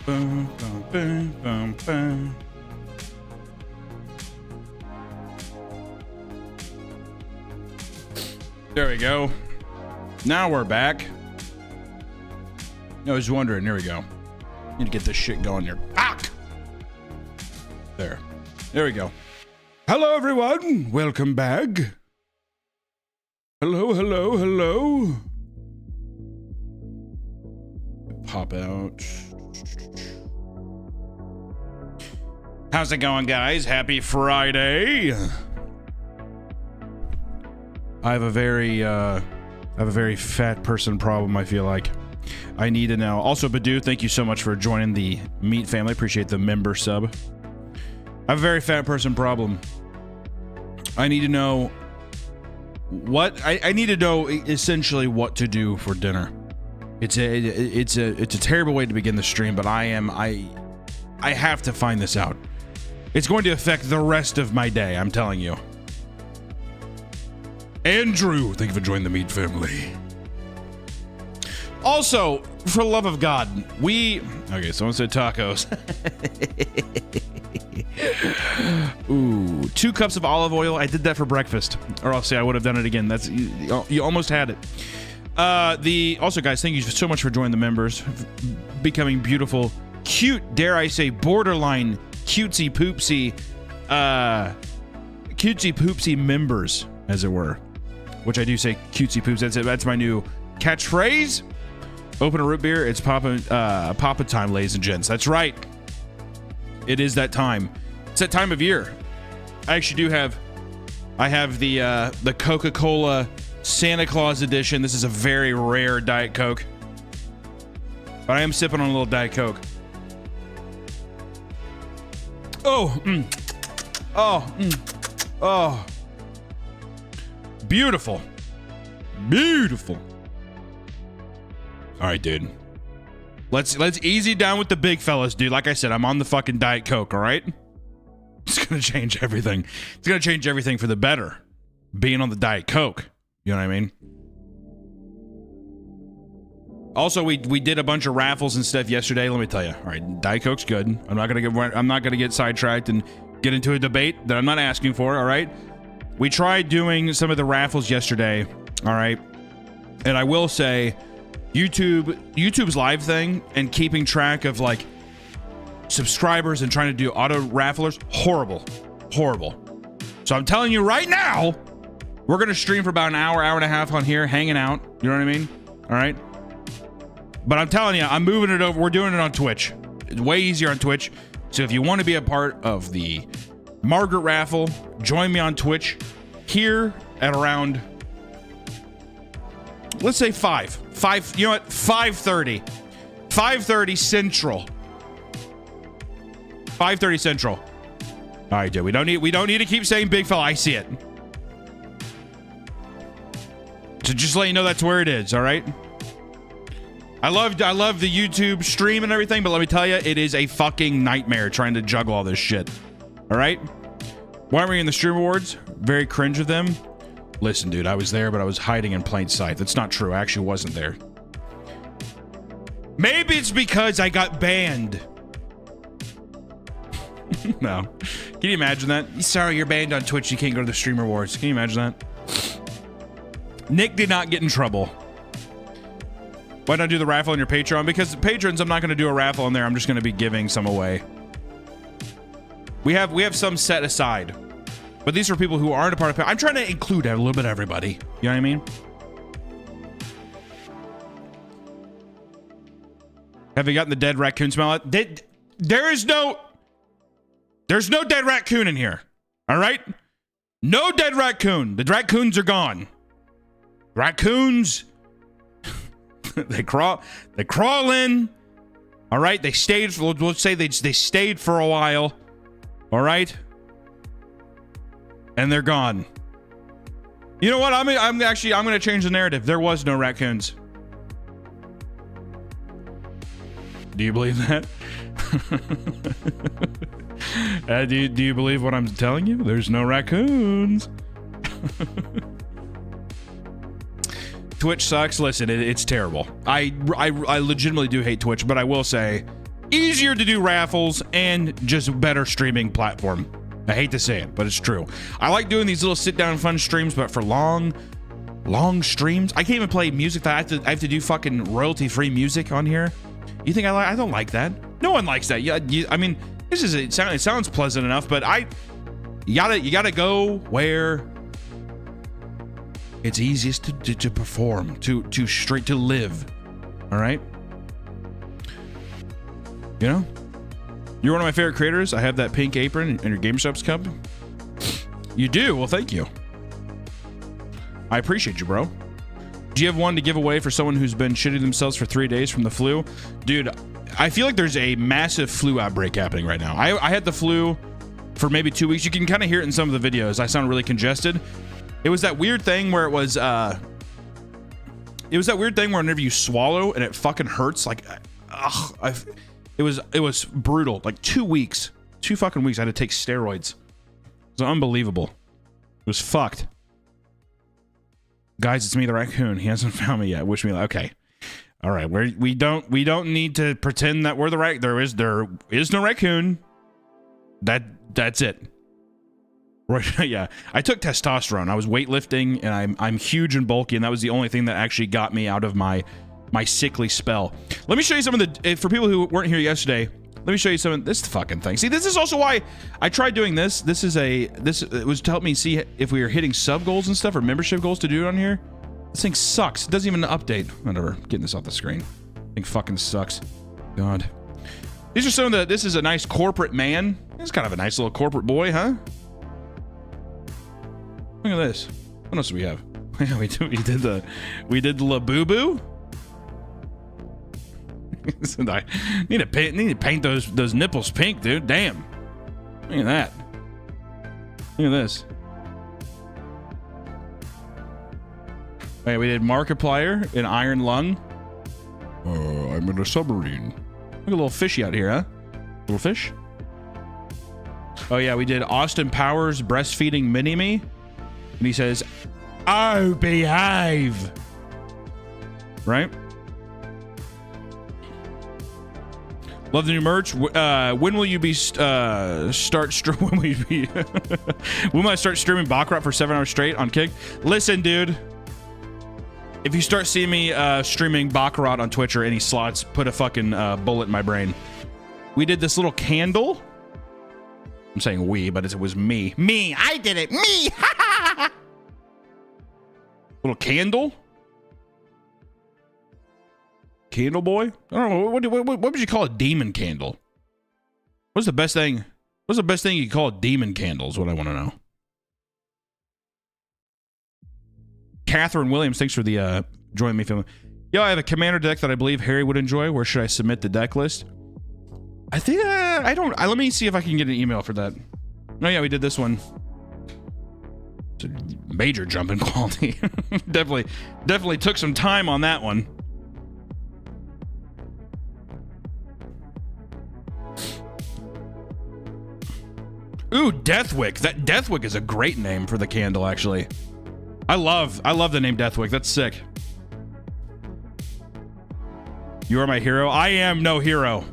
Boom, boom, boom, boom, boom. There we go. Now we're back. I was wondering. Here we go. Need to get this shit going here. Fuck! There we go. Hello, everyone. Welcome back. Hello. Pop out. How's it going, guys? Happy Friday. I have a very fat person problem, I feel like. I need to know. Also, Badu, thank you so much for joining the Meat family. Appreciate the member sub. I have a very fat person problem. I need to know what I need to know essentially what to do for dinner. It's a terrible way to begin the stream, but I have to find this out. It's going to affect the rest of my day, I'm telling you. Andrew, thank you for joining the Meat family. Also, for the love of God, okay, someone said tacos. Ooh, 2 cups of olive oil. I did that for breakfast, or I'll say I would have done it again. That's you almost had it. Also, guys, thank you so much for joining the members, becoming beautiful, cute, dare I say, borderline cutesy poopsy members, as it were. Which I do say cutesy poops. That's my new catchphrase. Open a root beer. It's Papa time, ladies and gents. That's right. It is that time. It's that time of year. I actually do have. I have the Coca-Cola Santa Claus edition. This is a very rare Diet Coke, but I am sipping on a little Diet Coke. Oh. Beautiful. All right, dude. Let's easy down with the big fellas, dude. Like I said, I'm on the fucking Diet Coke, all right? It's going to change everything. It's going to change everything for the better. Being on the Diet Coke. You know what I mean? Also, we did a bunch of raffles and stuff yesterday. Let me tell you. All right, Diet Coke's good. I'm not gonna get sidetracked and get into a debate that I'm not asking for. All right. We tried doing some of the raffles yesterday. All right, and I will say, YouTube's live thing and keeping track of like subscribers and trying to do auto rafflers, horrible. So I'm telling you right now, we're gonna stream for about an hour and a half on here, hanging out. You know what I mean? All right. But I'm telling you, I'm moving it over. We're doing it on Twitch. It's way easier on Twitch. So if you want to be a part of the Margaret raffle, join me on Twitch here at around, let's say 5. You know what? 5:30. 5:30 Central. 5:30 Central. All right, dude. We don't need to keep saying big fella. I see it. So just let you know that's where it is. All right. I love the YouTube stream and everything, but let me tell you, it is a fucking nightmare trying to juggle all this shit. All right? Why aren't we in the Stream Awards? Very cringe of them. Listen, dude, I was there, but I was hiding in plain sight. That's not true. I actually wasn't there. Maybe it's because I got banned. No. Can you imagine that? Sorry, you're banned on Twitch. You can't go to the Stream Awards. Can you imagine that? Nick did not get in trouble. Why not do the raffle on your Patreon? Because the patrons, I'm not going to do a raffle on there. I'm just going to be giving some away. We have some set aside. But these are people who aren't a part of it. I'm trying to include a little bit of everybody. You know what I mean? Have you gotten the dead raccoon smell? There's no dead raccoon in here. All right? No dead raccoon. The raccoons are gone. Raccoons... They crawl in. All right, they stayed. Let's say they stayed for a while. All right, and they're gone. You know what? I'm going to change the narrative. There was no raccoons. Do you believe that? Do you believe what I'm telling you? There's no raccoons. Twitch sucks. Listen, it's terrible. I legitimately do hate Twitch, but I will say easier to do raffles, and just better streaming platform. I hate to say it, but it's true. I like doing these little sit down fun streams, but for long streams, I can't even play music that I have to do fucking royalty free music on here. You think I don't like that? No one likes that. Yeah, I mean, it sounds pleasant enough, but you gotta go where it's easiest to perform, to live. All right. You know, you're one of my favorite creators. I have that pink apron and your GamerSupps cup. You do? Well, thank you. I appreciate you, bro. Do you have one to give away for someone who's been shitting themselves for 3 days from the flu? Dude, I feel like there's a massive flu outbreak happening right now. I had the flu for maybe 2 weeks. You can kind of hear it in some of the videos. I sound really congested. It was that weird thing where whenever you swallow and it fucking hurts. Like, it was brutal. Like 2 weeks, 2 fucking weeks. I had to take steroids. It was unbelievable. It was fucked. Guys, it's me, the raccoon. He hasn't found me yet. Wish me luck. Okay. All right. We don't need to pretend that we're the right. There is no raccoon. That's it. Right. Yeah. I took testosterone. I was weightlifting and I'm huge and bulky, and that was the only thing that actually got me out of my sickly spell. Let me show you some of the, for people who weren't here yesterday, let me show you some of this fucking thing. See, this is also why I tried doing this. It was to help me see if we were hitting sub goals and stuff or membership goals to do it on here. This thing sucks. It doesn't even update. Whatever. Getting this off the screen. This thing fucking sucks. God. These are some of the, this is a nice corporate man. He's kind of a nice little corporate boy, huh? Look at this. What else do we have? we did the Labubu. I need to paint those nipples pink, dude. Damn. Look at that. Look at this. Wait, we did Markiplier in Iron Lung. I'm in a submarine. Look, a little fishy out here, huh? Little fish. Oh yeah, we did Austin Powers breastfeeding Mini-Me. And he says, "Oh, behave." Right? Love the new merch. When will you be when will you be when will I start streaming Baccarat for 7 hours straight on Kick? Listen, dude. If you start seeing me streaming Baccarat on Twitch or any slots, put a fucking bullet in my brain. We did this little candle. I'm saying we, but it was me. Me, I did it. Me. Little candle. Candle boy? I don't know. What would you call a demon candle? What's the best thing? What's the best thing you can call a demon candle is what I want to know. Catherine Williams, thanks for the joining me filming. Yo, I have a commander deck that I believe Harry would enjoy. Where should I submit the deck list? I think I don't. Let me see if I can get an email for that. Oh yeah, we did this one. It's a major jump in quality. definitely took some time on that one. Ooh, Deathwick. That Deathwick is a great name for the candle, actually. I love the name Deathwick. That's sick. You are my hero. I am no hero.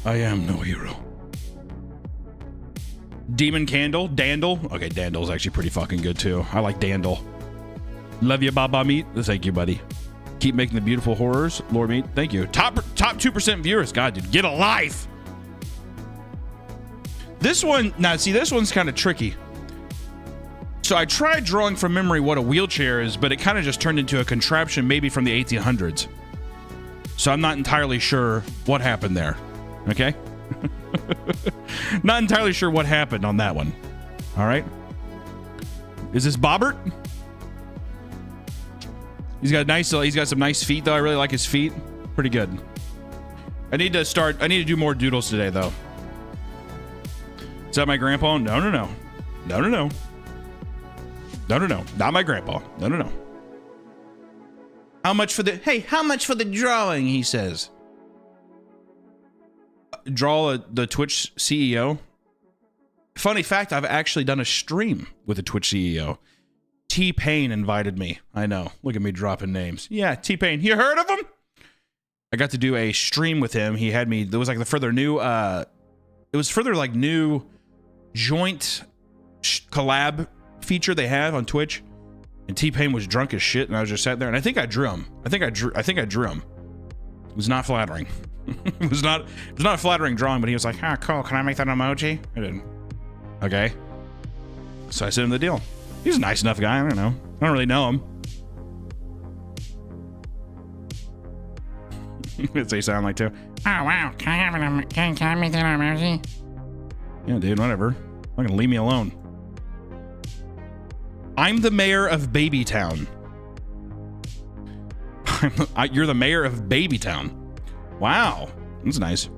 I am no hero. Demon Candle. Dandle. Okay, Dandle's actually pretty fucking good too. I like Dandle. Love you, Baba Meat. Thank you, buddy. Keep making the beautiful horrors, Lord Meat. Thank you. Top 2% viewers. God, dude, get a life. This one, now see, this one's kind of tricky. So I tried drawing from memory what a wheelchair is, but it kind of just turned into a contraption maybe from the 1800s. So I'm not entirely sure what happened there. Okay? Not entirely sure what happened on that one. All right? Is this Bobbert? He's got some nice feet though. I really like his feet. Pretty good. I need to do more doodles today though. Is that my grandpa? No. Not my grandpa. No. How much for the drawing, he says. Draw the Twitch CEO. Funny fact, I've actually done a stream with the Twitch CEO. T-Pain invited me. I know. Look at me dropping names. Yeah, T-Pain. You heard of him? I got to do a stream with him. He had me. There was like the further new. It was further like new joint collab feature they have on Twitch. And T-Pain was drunk as shit, and I was just sat there, and I think I drew him. I think I drew him. It was not flattering. it was not a flattering drawing, but he was like, "Ah, cool. Can I make that emoji?" I didn't. Okay. So I sent him the deal. He's a nice enough guy. I don't know. I don't really know him. What's he sound like too? Oh wow! Can I have can I make that emoji? Yeah, dude. Whatever. I'm gonna leave me alone. I'm the mayor of Babytown. You're the mayor of Babytown. Wow, that's nice.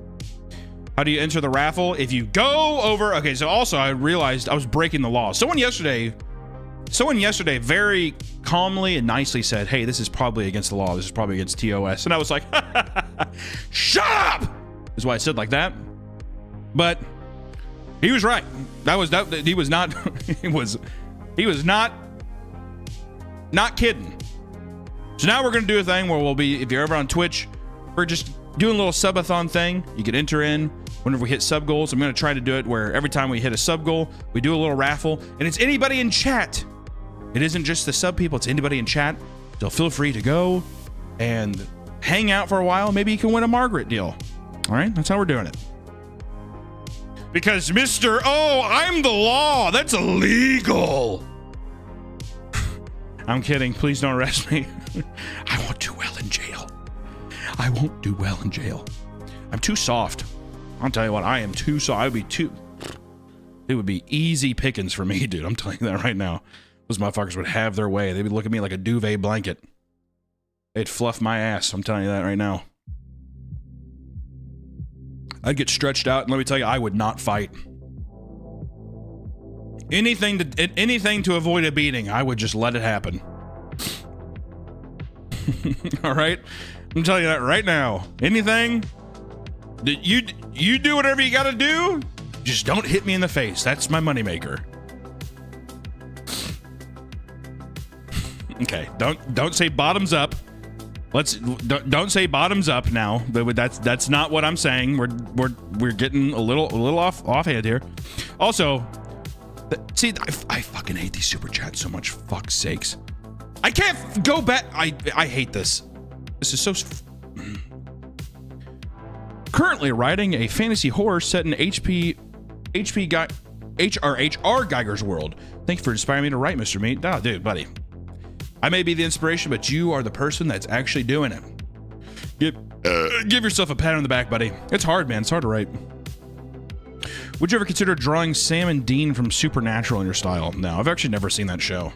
How do you enter the raffle? If you go over... Okay, so also I realized I was breaking the law. Someone yesterday very calmly and nicely said, hey, this is probably against the law. This is probably against TOS. And I was like, shut up! Is why I said like that. But he was right. He was not... He was not kidding. So now we're going to do a thing where we'll be, if you're ever on Twitch, we're just doing a little subathon thing. You can enter in whenever we hit sub goals. I'm going to try to do it where every time we hit a sub goal, we do a little raffle, and it's anybody in chat. It isn't just the sub people, it's anybody in chat. So feel free to go and hang out for a while. Maybe you can win a Margaret deal. All right, that's how we're doing it. Because I'm the law. That's illegal. I'm kidding. Please don't arrest me. I won't do well in jail. I won't do well in jail. I'm too soft. I'll tell you what, I am too soft. It would be easy pickings for me, dude. I'm telling you that right now. Those motherfuckers would have their way. They'd look at me like a duvet blanket. They'd fluff my ass. I'm telling you that right now. I'd get stretched out, and let me tell you, I would not fight. Anything to avoid a beating, I would just let it happen. All right? I'm telling you that right now. Anything, you do whatever you gotta do, just don't hit me in the face. That's my moneymaker. Okay, don't say bottoms up. Don't say bottoms up now. That's not what I'm saying. We're getting a little offhand here. Also, see, I fucking hate these super chats so much. Fuck's sakes. I can't go back. I hate this. This is so. Currently writing a fantasy horror set in HRHR Geiger's world. Thank you for inspiring me to write, Mr. Meat. Oh, dude, buddy. I may be the inspiration, but you are the person that's actually doing it. Give yourself a pat on the back, buddy. It's hard, man. It's hard to write. Would you ever consider drawing Sam and Dean from Supernatural in your style? No, I've actually never seen that show.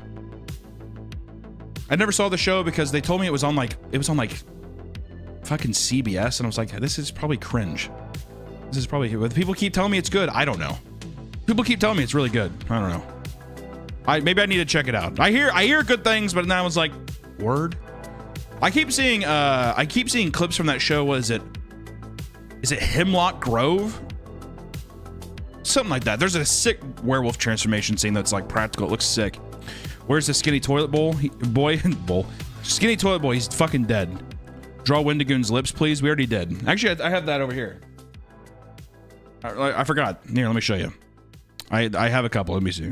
I never saw the show because they told me it was on like fucking CBS, and I was like, this is probably cringe. This is probably. But people keep telling me it's good. I don't know. People keep telling me it's really good. I don't know. Maybe I need to check it out. I hear good things, but now I was like, word. I keep seeing clips from that show. What is it? Is it Hemlock Grove? Something like that. There's a sick werewolf transformation scene that's like practical. It looks sick. Where's the skinny toilet bowl? Skinny toilet boy. He's fucking dead. Draw Wendigoon's lips, please. We already did. Actually, I have that over here. I forgot. Here, let me show you. I have a couple. Let me see.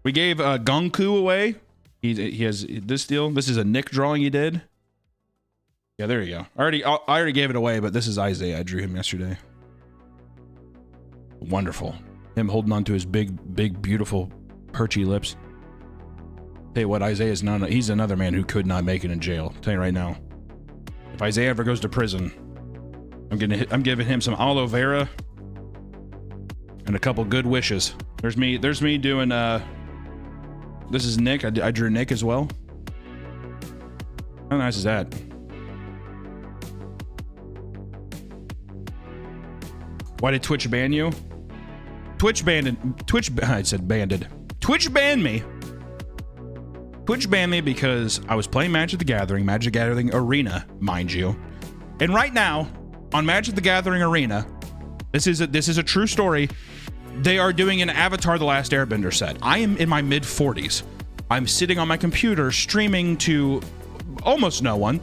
We gave Gonku away. He has this deal. This is a Nick drawing he did. Yeah, there you go. I already gave it away, but this is Isaiah. I drew him yesterday. Wonderful. Him holding on to his big, beautiful, perchy lips. Tell you what, Isaiah's he's another man who could not make it in jail. Tell you right now. If Isaiah ever goes to prison, I'm giving him some aloe vera and a couple good wishes. There's me doing this is Nick. I drew Nick as well. How nice is that? Why did Twitch ban you? Twitch banned me. Twitch banned me because I was playing Magic the Gathering Arena, mind you. And right now, on Magic the Gathering Arena, this is a true story. They are doing an Avatar: The Last Airbender set. I am in my mid-40s. I'm sitting on my computer streaming to almost no one.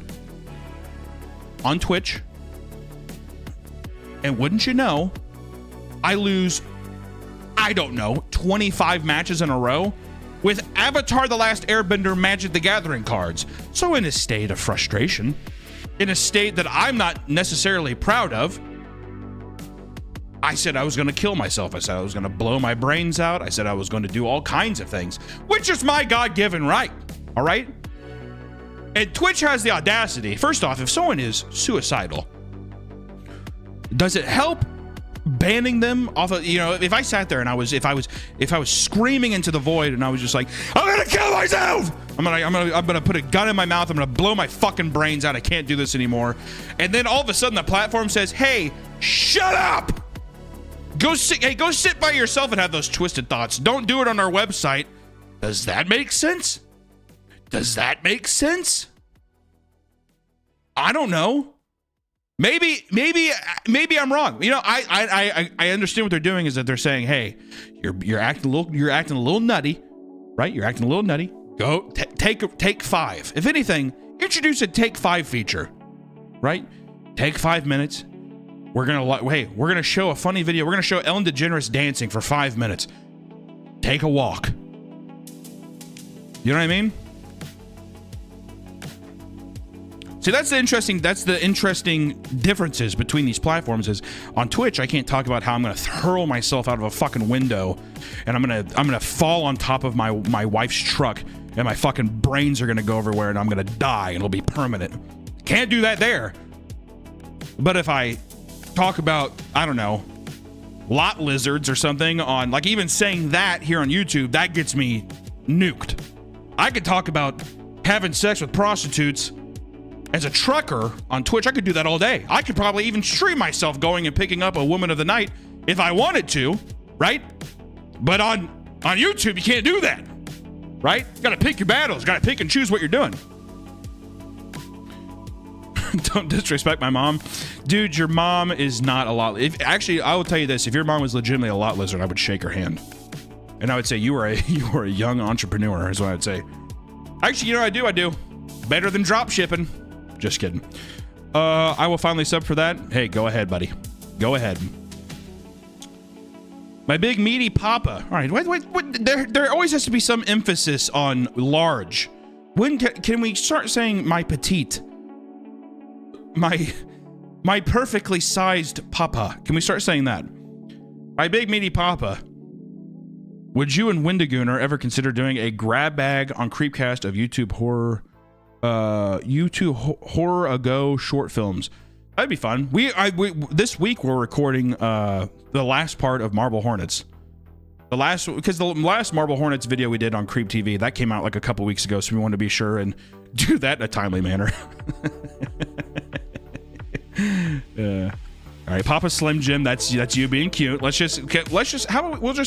on Twitch. And wouldn't you know, I lose, I don't know, 25 matches in a row with Avatar The Last Airbender Magic the Gathering cards. So in a state of frustration, in a state that I'm not necessarily proud of, I said I was going to kill myself. I said I was going to blow my brains out. I said I was going to do all kinds of things, which is my God-given right, all right? And Twitch has the audacity. First off, if someone is suicidal, does it help banning them off of, you know, if I sat there and if I was screaming into the void and I was just like, I'm gonna kill myself, I'm gonna put a gun in my mouth, I'm gonna blow my fucking brains out, I can't do this anymore, and then all of a sudden the platform says, hey, shut up, go sit by yourself and have those twisted thoughts, don't do it on our website. Does that make sense? Does that make sense? I don't know. Maybe I'm wrong. You know, I understand what they're doing is that they're saying, hey, you're acting a little nutty, right? You're acting a little nutty. Go take 5. If anything, introduce a take 5 feature, right? Take 5 minutes. We're gonna show a funny video. We're gonna show Ellen DeGeneres dancing for 5 minutes. Take a walk. You know what I mean? See, that's the interesting differences between these platforms is on Twitch, I can't talk about how I'm going to hurl myself out of a fucking window and I'm going to fall on top of my wife's truck and my fucking brains are going to go everywhere and I'm going to die and it'll be permanent. Can't do that there. But if I talk about, I don't know, lot lizards or something on, like even saying that here on YouTube, that gets me nuked. I could talk about having sex with prostitutes as a trucker on Twitch. I could do that all day. I could probably even stream myself going and picking up a woman of the night if I wanted to, right? But on YouTube, you can't do that, right? You gotta pick your battles. You gotta pick and choose what you're doing. Don't disrespect my mom. Dude, your mom is not a lot. Actually, I will tell you this. If your mom was legitimately a lot lizard, I would shake her hand. And I would say, you were a young entrepreneur, is what I'd say. Actually, you know what I do? Better than drop shipping. Just kidding. I will finally sub for that. Hey, go ahead, buddy. Go ahead. My big meaty papa. All right, wait. There always has to be some emphasis on large. When can we start saying my petite? My perfectly sized papa. Can we start saying that? My big meaty papa. Would you and Wendigooner ever consider doing a grab bag on Creepcast of YouTube horror? Horror ago short films. That'd be fun. We this week we're recording the last part of Marble Hornets. The last Marble Hornets video we did on Creep TV, that came out like a couple weeks ago, so we wanted to be sure and do that in a timely manner. All right, Papa Slim Jim, that's you being cute. We'll just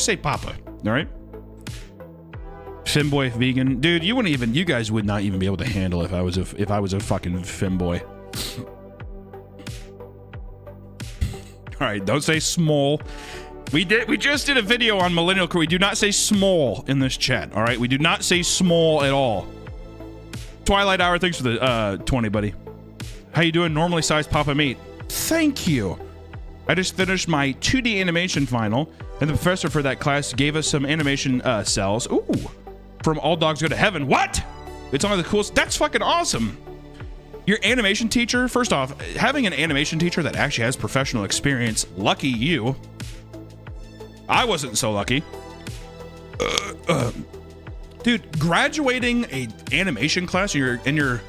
say Papa. All right. Femboy vegan, dude. You guys would not even be able to handle if I was a fucking femboy. All right, don't say small. We just did a video on Millennial Crew. We do not say small in this chat. All right, we do not say small at all. Twilight Hour, thanks for the 20, buddy. How you doing? Normally sized Papa Meat. Thank you. I just finished my 2D animation final, and the professor for that class gave us some animation cells. Ooh. From All Dogs Go to Heaven. What? It's one of the coolest. That's fucking awesome. Your animation teacher, first off, having an animation teacher that actually has professional experience, lucky you. I wasn't so lucky. Dude, graduating a animation class, and your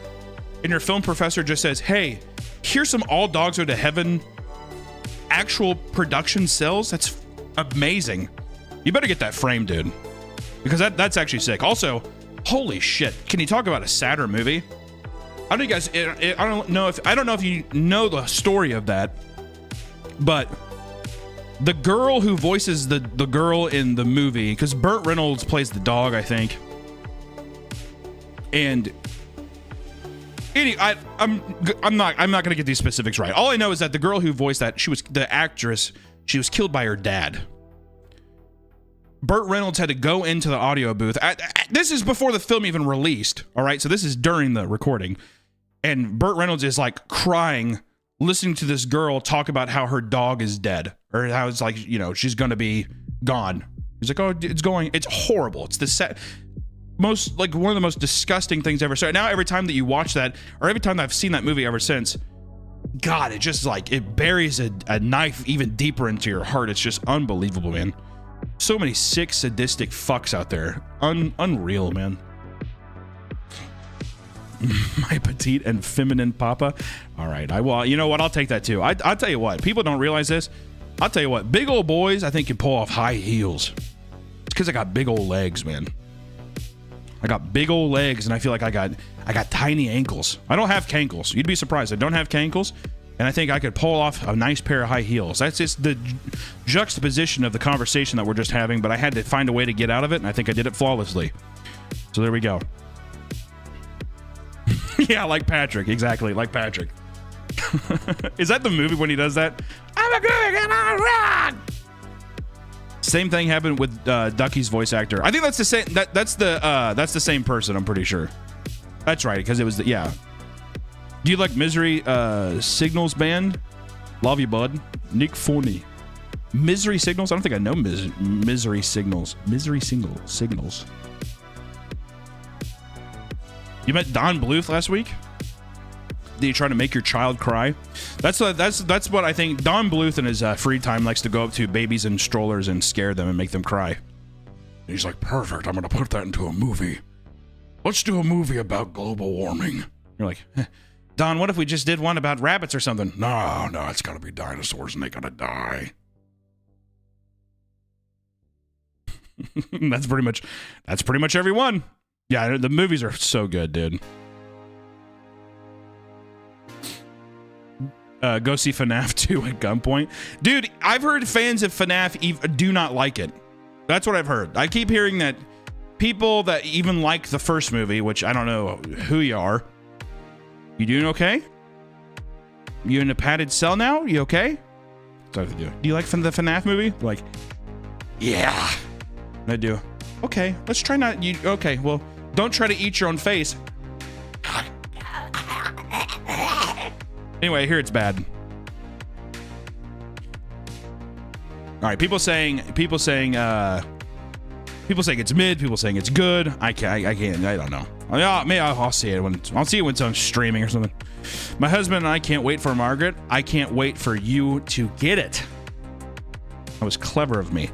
film professor just says, hey, here's some All Dogs Go to Heaven actual production cells. That's amazing. You better get that framed, dude. Because that's actually sick. Also, holy shit! Can you talk about a sadder movie? I don't know if you know the story of that, but the girl who voices the girl in the movie, because Burt Reynolds plays the dog, I think, and I'm not gonna get these specifics right. All I know is that the girl who voiced that, she was killed by her dad. Burt Reynolds had to go into the audio booth. This is before the film even released, all right? So this is during the recording. and Burt Reynolds is like crying, listening to this girl talk about how her dog is dead, or how it's like, you know, she's gonna be gone. He's like, oh, it's horrible. It's the most, like, one of the most disgusting things ever. So now every time that you watch that, or every time that I've seen that movie ever since, God, it just like, it buries a knife even deeper into your heart. It's just unbelievable, man. So many sick, sadistic fucks out there. Unreal, man. My petite and feminine papa. All right, you know what? I'll take that too. I'll tell you what, people don't realize this. I'll tell you what, big old boys, I think, can pull off high heels. It's because I got big old legs, man. I got big old legs, and I feel like I got tiny ankles. I don't have cankles. You'd be surprised. I don't have cankles, and I think I could pull off a nice pair of high heels. That's just the juxtaposition of the conversation that we're just having, but I had to find a way to get out of it, and I think I did it flawlessly. So there we go. Yeah, like Patrick. Exactly, like Patrick. Is that the movie when he does that? I'm a good and I rock. Same thing happened with Ducky's voice actor. I think that's the same. That's the same person. I'm pretty sure. That's right, because it was the, yeah. Do you like Misery Signals Band? Love you, bud. Nick Forney. Misery Signals. I don't think I know Misery Signals. Misery Signals. You met Don Bluth last week? Did you try to make your child cry? That's what I think. Don Bluth in his free time likes to go up to babies in strollers and scare them and make them cry. He's like, perfect. I'm going to put that into a movie. Let's do a movie about global warming. You're like, Don, what if we just did one about rabbits or something? No, it's got to be dinosaurs and they got to die. That's pretty much everyone. Yeah, the movies are so good, dude. Go see FNAF 2 at gunpoint. Dude, I've heard fans of FNAF do not like it. That's what I've heard. I keep hearing that people that even like the first movie, which I don't know who you are. You doing okay? You in a padded cell now? You okay? What's that to do? Do you like the FNAF movie? Like, yeah. I do. Okay, let's try not... Okay, well, don't try to eat your own face. Anyway, I hear it's bad. All right, people saying it's mid. People saying it's good. I don't know. Maybe I'll see it when it's on streaming or something. My husband and I can't wait for Margaret. I can't wait for you to get it. That was clever of me.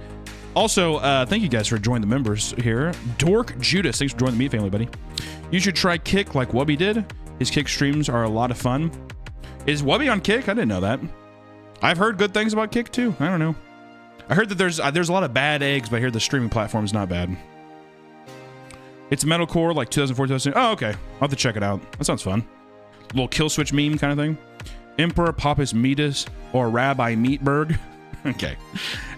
Also, thank you guys for joining the members here. Dork Judas, thanks for joining the Meat Family, buddy. You should try Kick like Wubby did. His Kick streams are a lot of fun. Is Wubby on Kick? I didn't know that. I've heard good things about Kick too. I don't know. I heard that there's a lot of bad eggs, but I hear the streaming platform is not bad. It's metalcore like 2004, 2000. Oh, okay. I'll have to check it out. That sounds fun. A little kill switch meme kind of thing. Emperor Pappas Meatus or Rabbi Meatberg. Okay.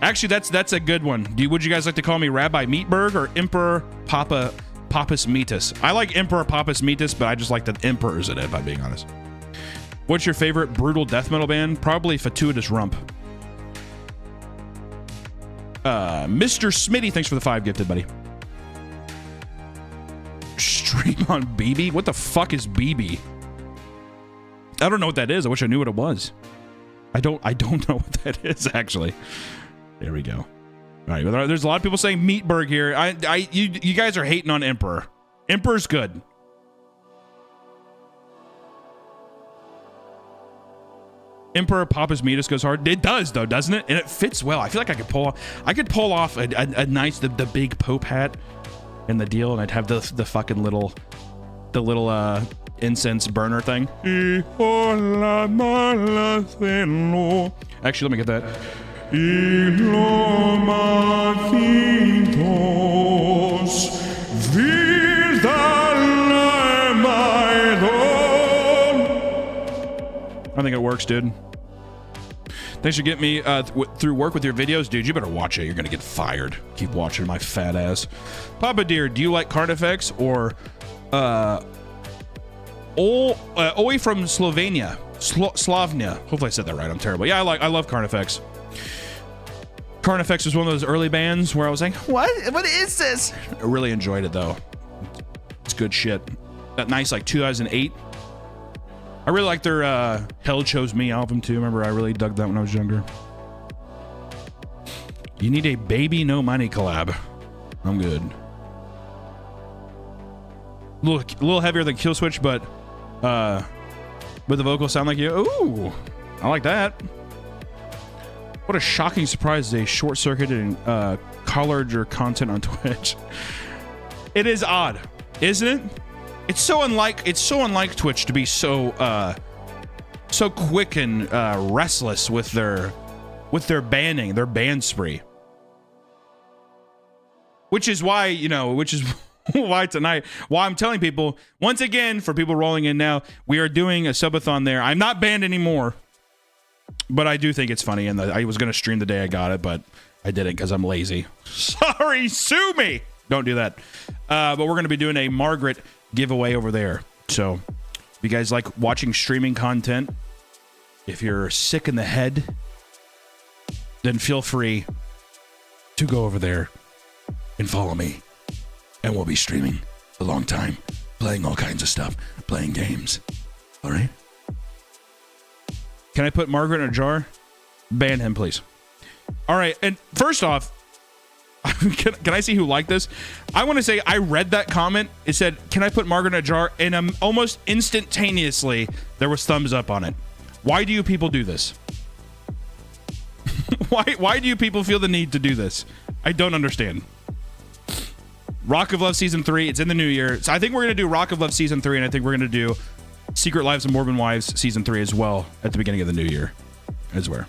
Actually, that's a good one. Would you guys like to call me Rabbi Meatberg or Emperor Pappas Meatus? I like Emperor Pappas Meatus, but I just like the emperors in it, if I'm being honest. What's your favorite brutal death metal band? Probably Fatuous Rump. Mr. Smitty, thanks for the 5 gifted, buddy. Stream on BB? What the fuck is BB? I don't know what that is. I wish I knew what it was. I don't know what that is, actually. There we go. All right, well, there's a lot of people saying Meatberg here. You guys are hating on Emperor. Emperor's good. Emperor Pappas Meatus goes hard. It does, though, doesn't it? And it fits well. I feel like I could pull off a nice the big Pope hat and the deal, and I'd have the fucking little incense burner thing. Actually, let me get that. I think it works, dude. Thanks for getting me through work with your videos. Dude, you better watch it. You're going to get fired. Keep watching my fat ass. Papa Dear, do you like Carnifex or Oi from Slovenia? Slavnia. Hopefully I said that right. I'm terrible. Yeah, I love Carnifex. Carnifex was one of those early bands where I was like, what is this? I really enjoyed it, though. It's good shit. That nice, like, 2008. I really like their Hell Chose Me album too. Remember, I really dug that when I was younger. You need a Baby No Money collab. I'm good. A little heavier than Kill Switch, but with the vocals sound like you. Ooh, I like that. What a shocking surprise! They short-circuited and colored your content on Twitch. It is odd, isn't it? It's so unlike Twitch to be so quick and restless with their banning, their ban spree. Which is why, why tonight, why I'm telling people, once again, for people rolling in now, we are doing a subathon there. I'm not banned anymore, but I do think it's funny, and I was going to stream the day I got it, but I didn't because I'm lazy. Sorry, sue me! Don't do that. But we're going to be doing a Margaret giveaway over there. So if you guys like watching streaming content, if you're sick in the head, then feel free to go over there and follow me, and we'll be streaming a long time, playing all kinds of stuff, playing games. All right? Can I put Margaret in a jar? Ban him, please. All right, and first off, can I see who liked this? I want to say I read that comment. It said, can I put Margaret in a jar? And almost instantaneously, there was thumbs up on it. Why do you people do this? Why do you people feel the need to do this? I don't understand. Rock of Love Season 3, it's in the new year. So I think we're going to do Rock of Love Season 3, and I think we're going to do Secret Lives of Morbid Wives Season 3 as well at the beginning of the new year. I swear.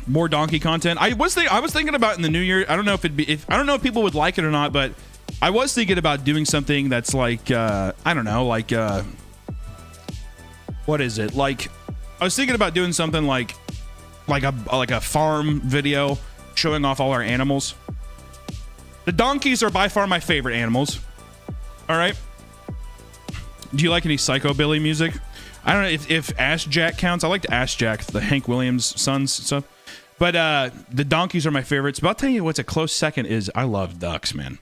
More donkey content. I was thinking about in the new year. I don't know if I don't know if people would like it or not, but I was thinking about doing something that's like I don't know, like what is it? Like I was thinking about doing something like a farm video showing off all our animals. The donkeys are by far my favorite animals. All right. Do you like any Psychobilly music? I don't know if Ass Jack counts. I liked Ass Jack, the Hank Williams Sons stuff. But the donkeys are my favorites. But I'll tell you what's a close second is I love ducks, man.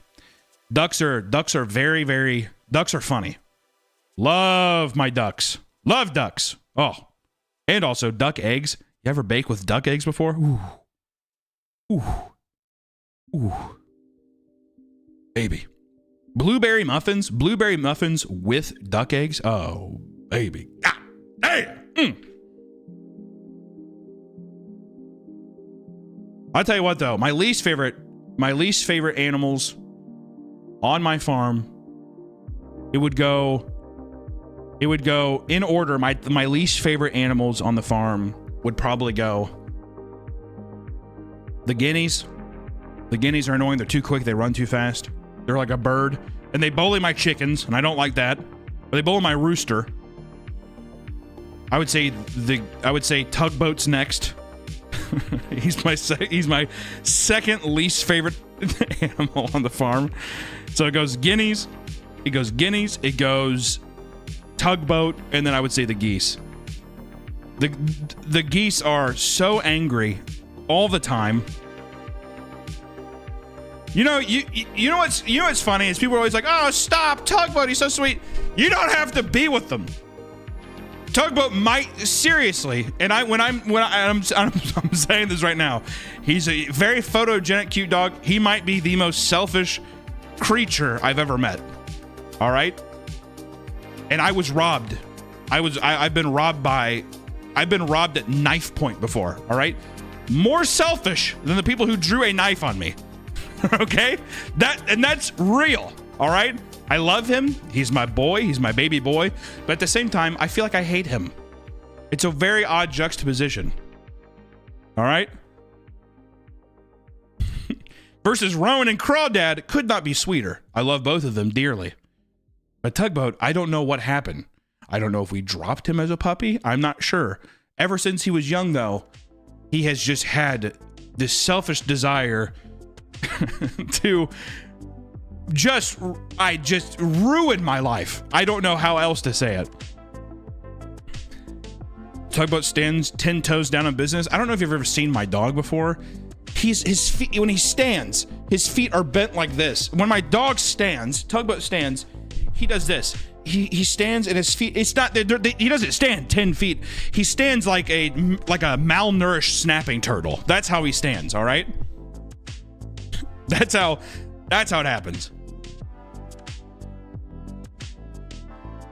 Ducks are very, very, ducks are funny. Love my ducks. Love ducks. Oh. And also duck eggs. You ever bake with duck eggs before? Ooh. Ooh. Ooh. Baby. Blueberry muffins with duck eggs. Oh, baby. Ah, hey. I'll tell you what though, my least favorite animals on my farm, it would go in order. My least favorite animals on the farm would probably go the guineas. The guineas are annoying. They're too quick. They run too fast. They're like a bird. And they bully my chickens, and I don't like that. But they bully my rooster. I would say Tugboat's next. he's my second least favorite animal on the farm. So it goes guineas, it goes Tugboat, and then I would say the geese. The geese are so angry all the time. You know what's funny is people are always like, "Oh, stop, Tugboat, he's so sweet." You don't have to be with them. Tugboat might seriously, and I'm saying this right now. He's a very photogenic, cute dog. He might be the most selfish creature I've ever met. All right, and I was robbed. I've been robbed at knife point before. All right, more selfish than the people who drew a knife on me. Okay, that's real. All right. I love him. He's my boy. He's my baby boy. But at the same time, I feel like I hate him. It's a very odd juxtaposition. All right? Versus Rowan and Crawdad could not be sweeter. I love both of them dearly. But Tugboat, I don't know what happened. I don't know if we dropped him as a puppy. I'm not sure. Ever since he was young, though, he has just had this selfish desire to... I just ruined my life. I don't know how else to say it. Tugboat stands 10 toes down on business. I don't know if you've ever seen my dog before. His feet, when he stands, his feet are bent like this. When my dog stands, Tugboat stands, he does this. he stands and his feet, it's not, he doesn't stand 10 feet. He stands like a malnourished snapping turtle. That's how he stands, all right? That's how it happens.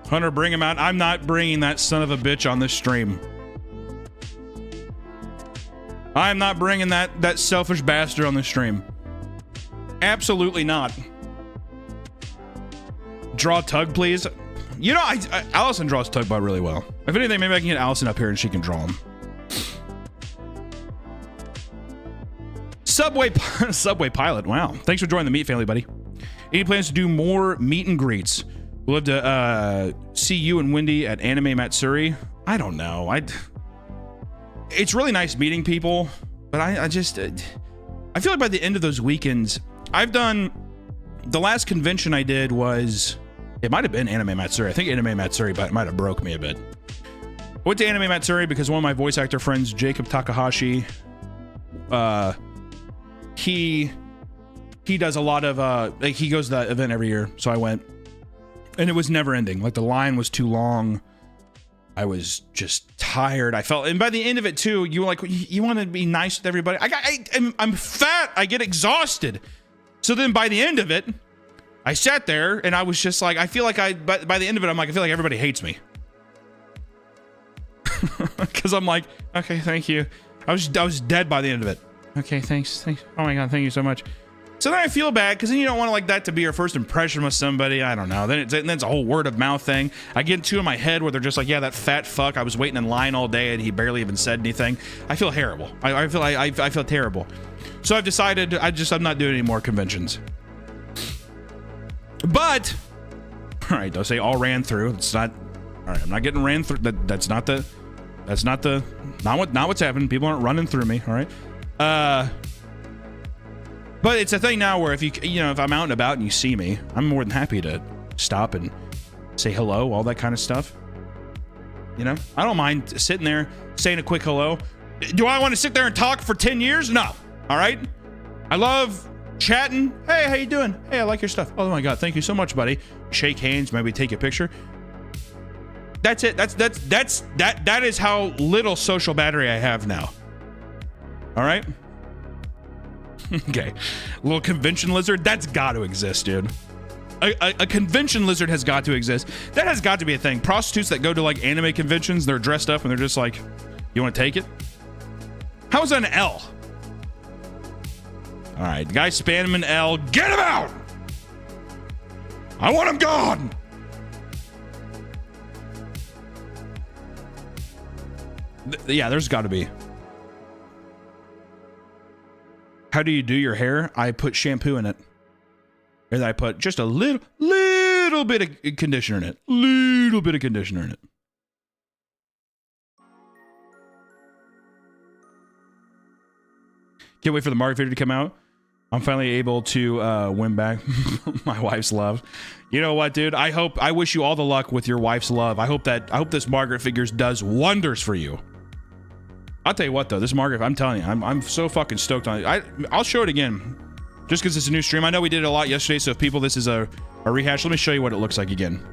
Hunter, bring him out. I'm not bringing that son of a bitch on this stream. I'm not bringing that selfish bastard on this stream. Absolutely not. Draw Tug, please. You know, Allison draws Tugbot really well. If anything, maybe I can get Allison up here and she can draw him. Subway Pilot. Wow. Thanks for joining the Meat family, buddy. Any plans to do more meet and greets? We'll have to see you and Wendy at Anime Matsuri. I don't know. It's really nice meeting people, but I feel like by the end of those weekends, I've done, the last convention I did was, it might have been Anime Matsuri. I think Anime Matsuri might have broke me a bit. I went to Anime Matsuri because one of my voice actor friends, Jacob Takahashi, he does a lot of, he goes to that event every year. So I went, and it was never ending. Like the line was too long. I was just tired. I felt, and by the end of it too, you were like, you want to be nice with everybody. I'm fat. I get exhausted. So then by the end of it, I sat there and I was just like, I feel like by the end of it, I'm like, I feel like everybody hates me. Cause I'm like, okay, thank you. I was dead by the end of it. Okay, thanks. Oh my God, thank you so much. So then I feel bad because then you don't want like that to be your first impression with somebody. I don't know. Then it's a whole word of mouth thing. I get two in my head where they're just like, yeah, that fat fuck. I was waiting in line all day and he barely even said anything. I feel terrible. I feel terrible. So I've decided I'm not doing any more conventions. But all right, don't say all ran through. It's not all right. I'm not getting ran through. That's not what's happening. People aren't running through me. All right. But it's a thing now where if if I'm out and about and you see me, I'm more than happy to stop and say hello, all that kind of stuff. You know, I don't mind sitting there saying a quick hello. Do I want to sit there and talk for 10 years? No. All right. I love chatting. Hey, how you doing? Hey, I like your stuff. Oh my God. Thank you so much, buddy. Shake hands, maybe take a picture. That's it. That is how little social battery I have now. All right. Okay, a little convention lizard, that's got to exist, dude. A convention lizard has got to exist. That has got to be a thing. Prostitutes that go to like anime conventions, they're dressed up and they're just like, you want to take it? How is that an L? All right, guy spamming an L, get him out! I want him gone! Yeah, there's got to be. How do you do your hair? I put shampoo in it. And I put just a little bit of conditioner in it. Little bit of conditioner in it. Can't wait for the Mark video to come out. I'm finally able to win back my wife's love. You know what, dude? I wish you all the luck with your wife's love. I hope this Margaret Figures does wonders for you. I'll tell you what though, this Margaret, I'm telling you, I'm so fucking stoked on it. I'll show it again, just because it's a new stream. I know we did it a lot yesterday, so if people, this is a rehash, let me show you what it looks like again.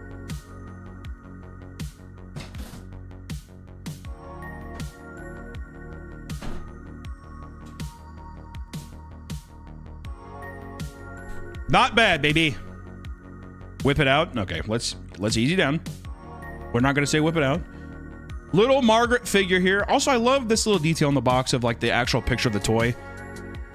Not bad, baby. Whip it out. Okay, let's easy down. We're not gonna say whip it out. Little Margaret figure here. Also, I love this little detail on the box of like the actual picture of the toy.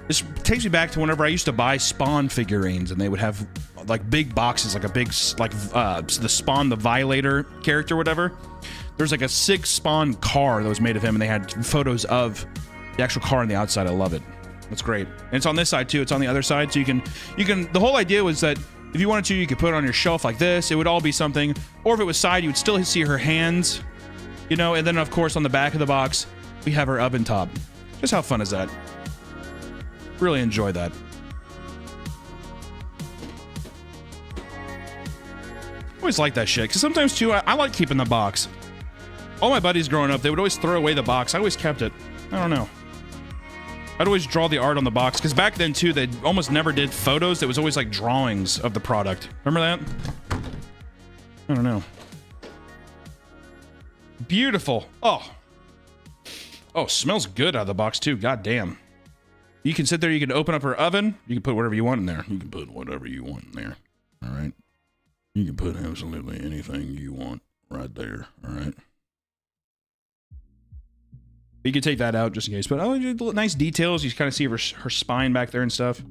This takes me back to whenever I used to buy Spawn figurines, and they would have like big boxes, like a big the Spawn the Violator character, whatever. There's like a 6 Spawn car that was made of him, and they had photos of the actual car on the outside. I love it. That's great. And it's on this side too. It's on the other side, so you can. The whole idea was that if you wanted to, you could put it on your shelf like this. It would all be something. Or if it was side, you would still see her hands. You know, and then of course on the back of the box, we have our oven top. Just how fun is that? Really enjoy that. Always like that shit, because sometimes too, I like keeping the box. All my buddies growing up, they would always throw away the box. I always kept it. I don't know. I'd always draw the art on the box, because back then too, they almost never did photos. It was always like drawings of the product. Remember that? I don't know. Beautiful. Oh, smells good out of the box too. God damn. You can sit there, you can open up her oven, you can put whatever you want in there. You can put whatever you want in there. All right. You can put absolutely anything you want right there. All right. You can take that out just in case. But nice details. You kind of see her spine back there and stuff.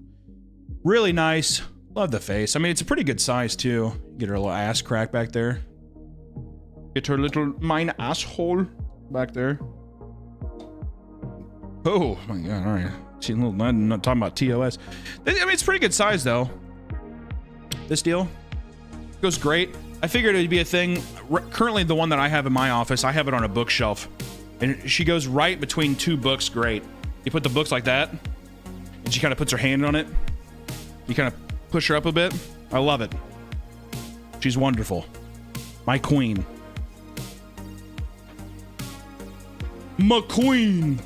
Really nice. Love the face. I mean, it's a pretty good size too. Get her little ass crack back there. Get her little mine asshole back there. Oh my god! All right. She's a little. I'm not talking about TOS. I mean, it's pretty good size though. This deal goes great. I figured it'd be a thing. Currently, the one that I have in my office, I have it on a bookshelf, and she goes right between two books. Great. You put the books like that, and she kind of puts her hand on it. You kind of push her up a bit. I love it. She's wonderful. My queen. McQueen.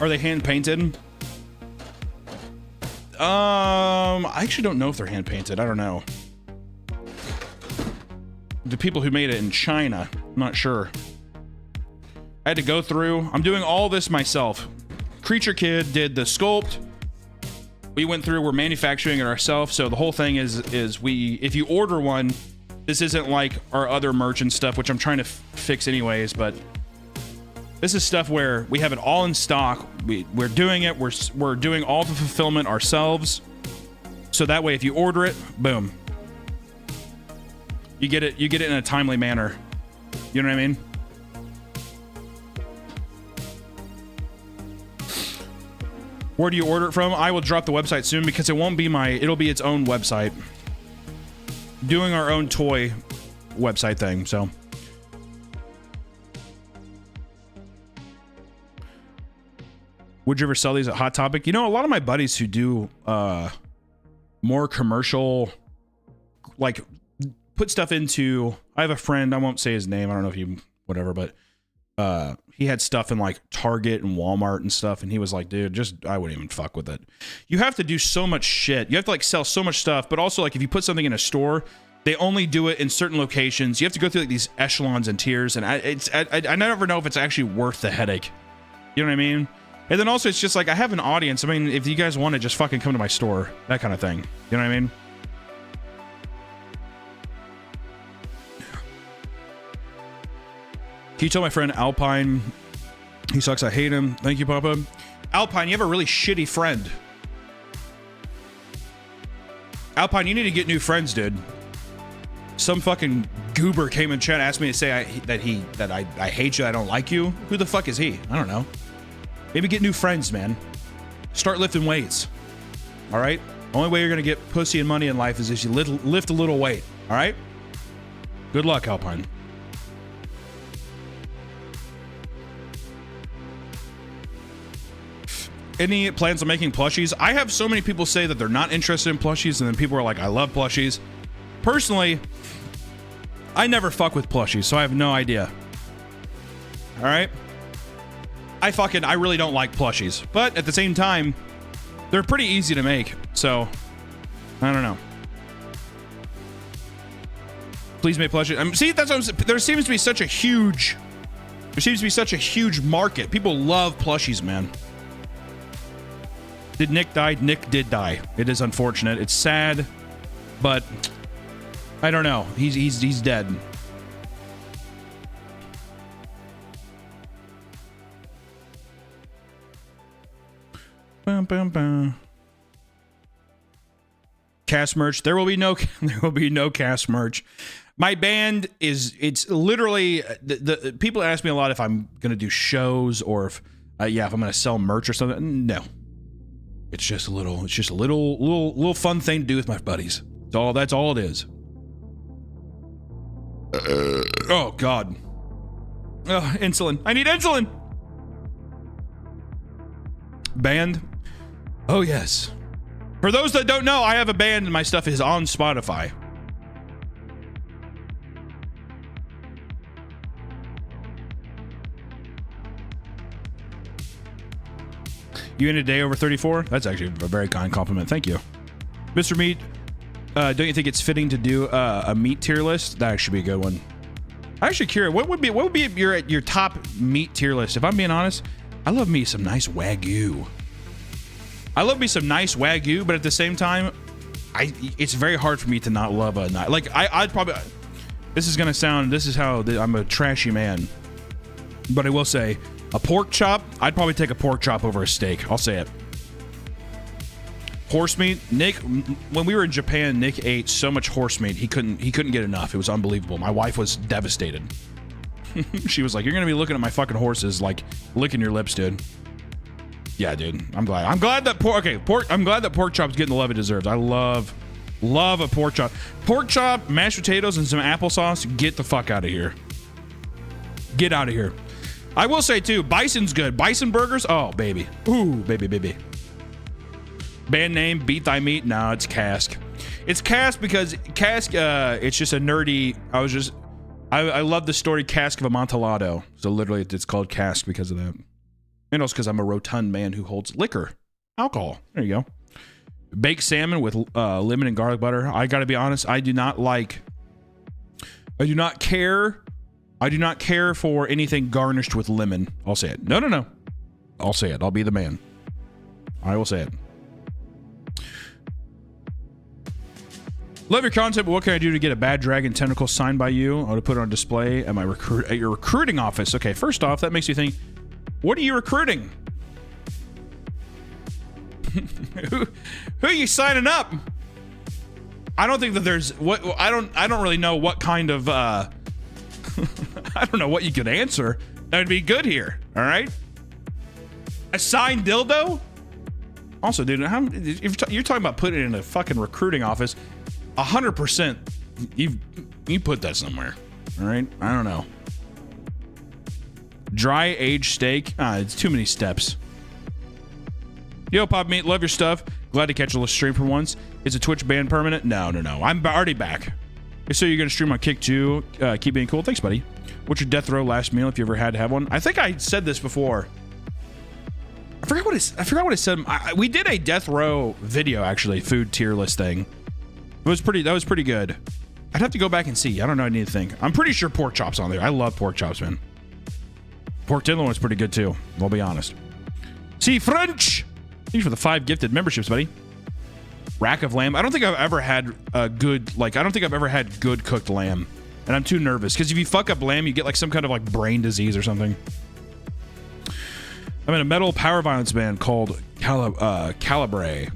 Are they hand painted? I actually don't know if they're hand painted. I don't know. The people who made it in China, I'm not sure. I had to go through. I'm doing all this myself. Creature Kid did the sculpt. We went through. We're manufacturing it ourselves. So the whole thing is if you order one, this isn't like our other merch and stuff, which I'm trying to fix anyways, but this is stuff where we have it all in stock. We're doing it. We're doing all the fulfillment ourselves. So that way, if you order it, boom, you get it in a timely manner. You know what I mean? Where do you order it from? I will drop the website soon because it won't be it'll be its own website. Doing our own toy website thing, so. Would you ever sell these at Hot Topic? You know, a lot of my buddies who do more commercial, like put stuff into, I have a friend, I won't say his name, I don't know if you, whatever, but he had stuff in like Target and Walmart and stuff, and he was like, dude, I wouldn't even fuck with it. You have to do so much shit. You have to like sell so much stuff, but also like if you put something in a store, they only do it in certain locations. You have to go through like these echelons and tiers, and I never know if it's actually worth the headache. You know what I mean? And then also it's just like, I have an audience. I mean, if you guys want to just fucking come to my store, that kind of thing. You know what I mean? Can you tell my friend Alpine he sucks? I hate him. Thank you, Papa. Alpine, you have a really shitty friend. Alpine, you need to get new friends, dude. Some fucking goober came in chat and asked me to say that I hate you, I don't like you. Who the fuck is he? I don't know. Maybe get new friends, man. Start lifting weights. All right? Only way you're gonna get pussy and money in life is if you lift a little weight. All right? Good luck, Alpine. Any plans on making plushies? I have so many people say that they're not interested in plushies, and then people are like, I love plushies. Personally, I never fuck with plushies, so I have no idea. All right? I really don't like plushies. But at the same time, they're pretty easy to make, so I don't know. Please make plushies. See, that's what I'm saying. There seems to be such a huge market. People love plushies, man. Did Nick die? Nick did die. It is unfortunate. It's sad, but I don't know. He's dead. Bum, bum, bum. Cast merch. There will be no cast merch. My band it's literally the people ask me a lot if I'm gonna do shows or if I'm gonna sell merch or something. No. It's just a little fun thing to do with my buddies. That's all it is. Oh God. Insulin. I need insulin. Band. Oh yes. For those that don't know, I have a band and my stuff is on Spotify. You in a day over 34? That's actually a very kind compliment. Thank you. Mr. Meat, don't you think it's fitting to do a meat tier list? That should be a good one. I'm actually curious, what would be your top meat tier list? If I'm being honest, I love me some nice Wagyu. But at the same time, it's very hard for me to not love a night. Like I'd probably. This is how I'm a trashy man. But I will say, a pork chop. I'd probably take a pork chop over a steak. I'll say it. Horse meat. Nick, when we were in Japan, Nick ate so much horse meat he couldn't get enough. It was unbelievable. My wife was devastated. She was like, "You're gonna be looking at my fucking horses, like licking your lips, dude." Yeah, dude. I'm glad that pork chop's getting the love it deserves. I love a pork chop. Pork chop, mashed potatoes, and some applesauce. Get the fuck out of here. Get out of here. I will say too, bison's good. Bison burgers. Oh, baby. Ooh, baby. Band name, Beat Thy Meat. No, it's Cask. It's Cask because Cask, it's just a nerdy. I love the story Cask of Amontillado. So literally it's called Cask because of that. And also because I'm a rotund man who holds liquor. Alcohol. There you go. Baked salmon with lemon and garlic butter. I gotta be honest, I do not care for anything garnished with lemon. I'll say it. No. I'll say it. I'll be the man. I will say it. Love your content, but what can I do to get a bad dragon tentacle signed by you? I want to put it on display at your recruiting office. Okay, first off, that makes me think, what are you recruiting? Who are you signing up? I don't think that there's I don't really know what kind of I don't know what you could answer that would be good here. All right, a signed dildo. Also, dude, if you're talking about putting it in a fucking recruiting office, 100% you put that somewhere. All right, I don't know. Dry aged steak. It's too many steps. Yo, Pop Meat, love your stuff. Glad to catch a little stream for once. Is a Twitch ban permanent? No. I'm already back. So you're gonna stream on Kick too. Keep being cool. Thanks, buddy. What's your death row last meal if you ever had to have one? I think I said this before. I forgot what it said. We did a death row video actually, food tier list thing. That was pretty good. I'd have to go back and see. I don't know. I need to think. I'm pretty sure pork chops on there. I love pork chops, man. Pork tenderloin's pretty good too. I'll be honest. See French. Thank you for the 5 gifted memberships, buddy. Rack of lamb. I don't think I've ever had good cooked lamb. And I'm too nervous. Because if you fuck up lamb, you get like some kind of like brain disease or something. I'm in a metal power violence band called Cabaret.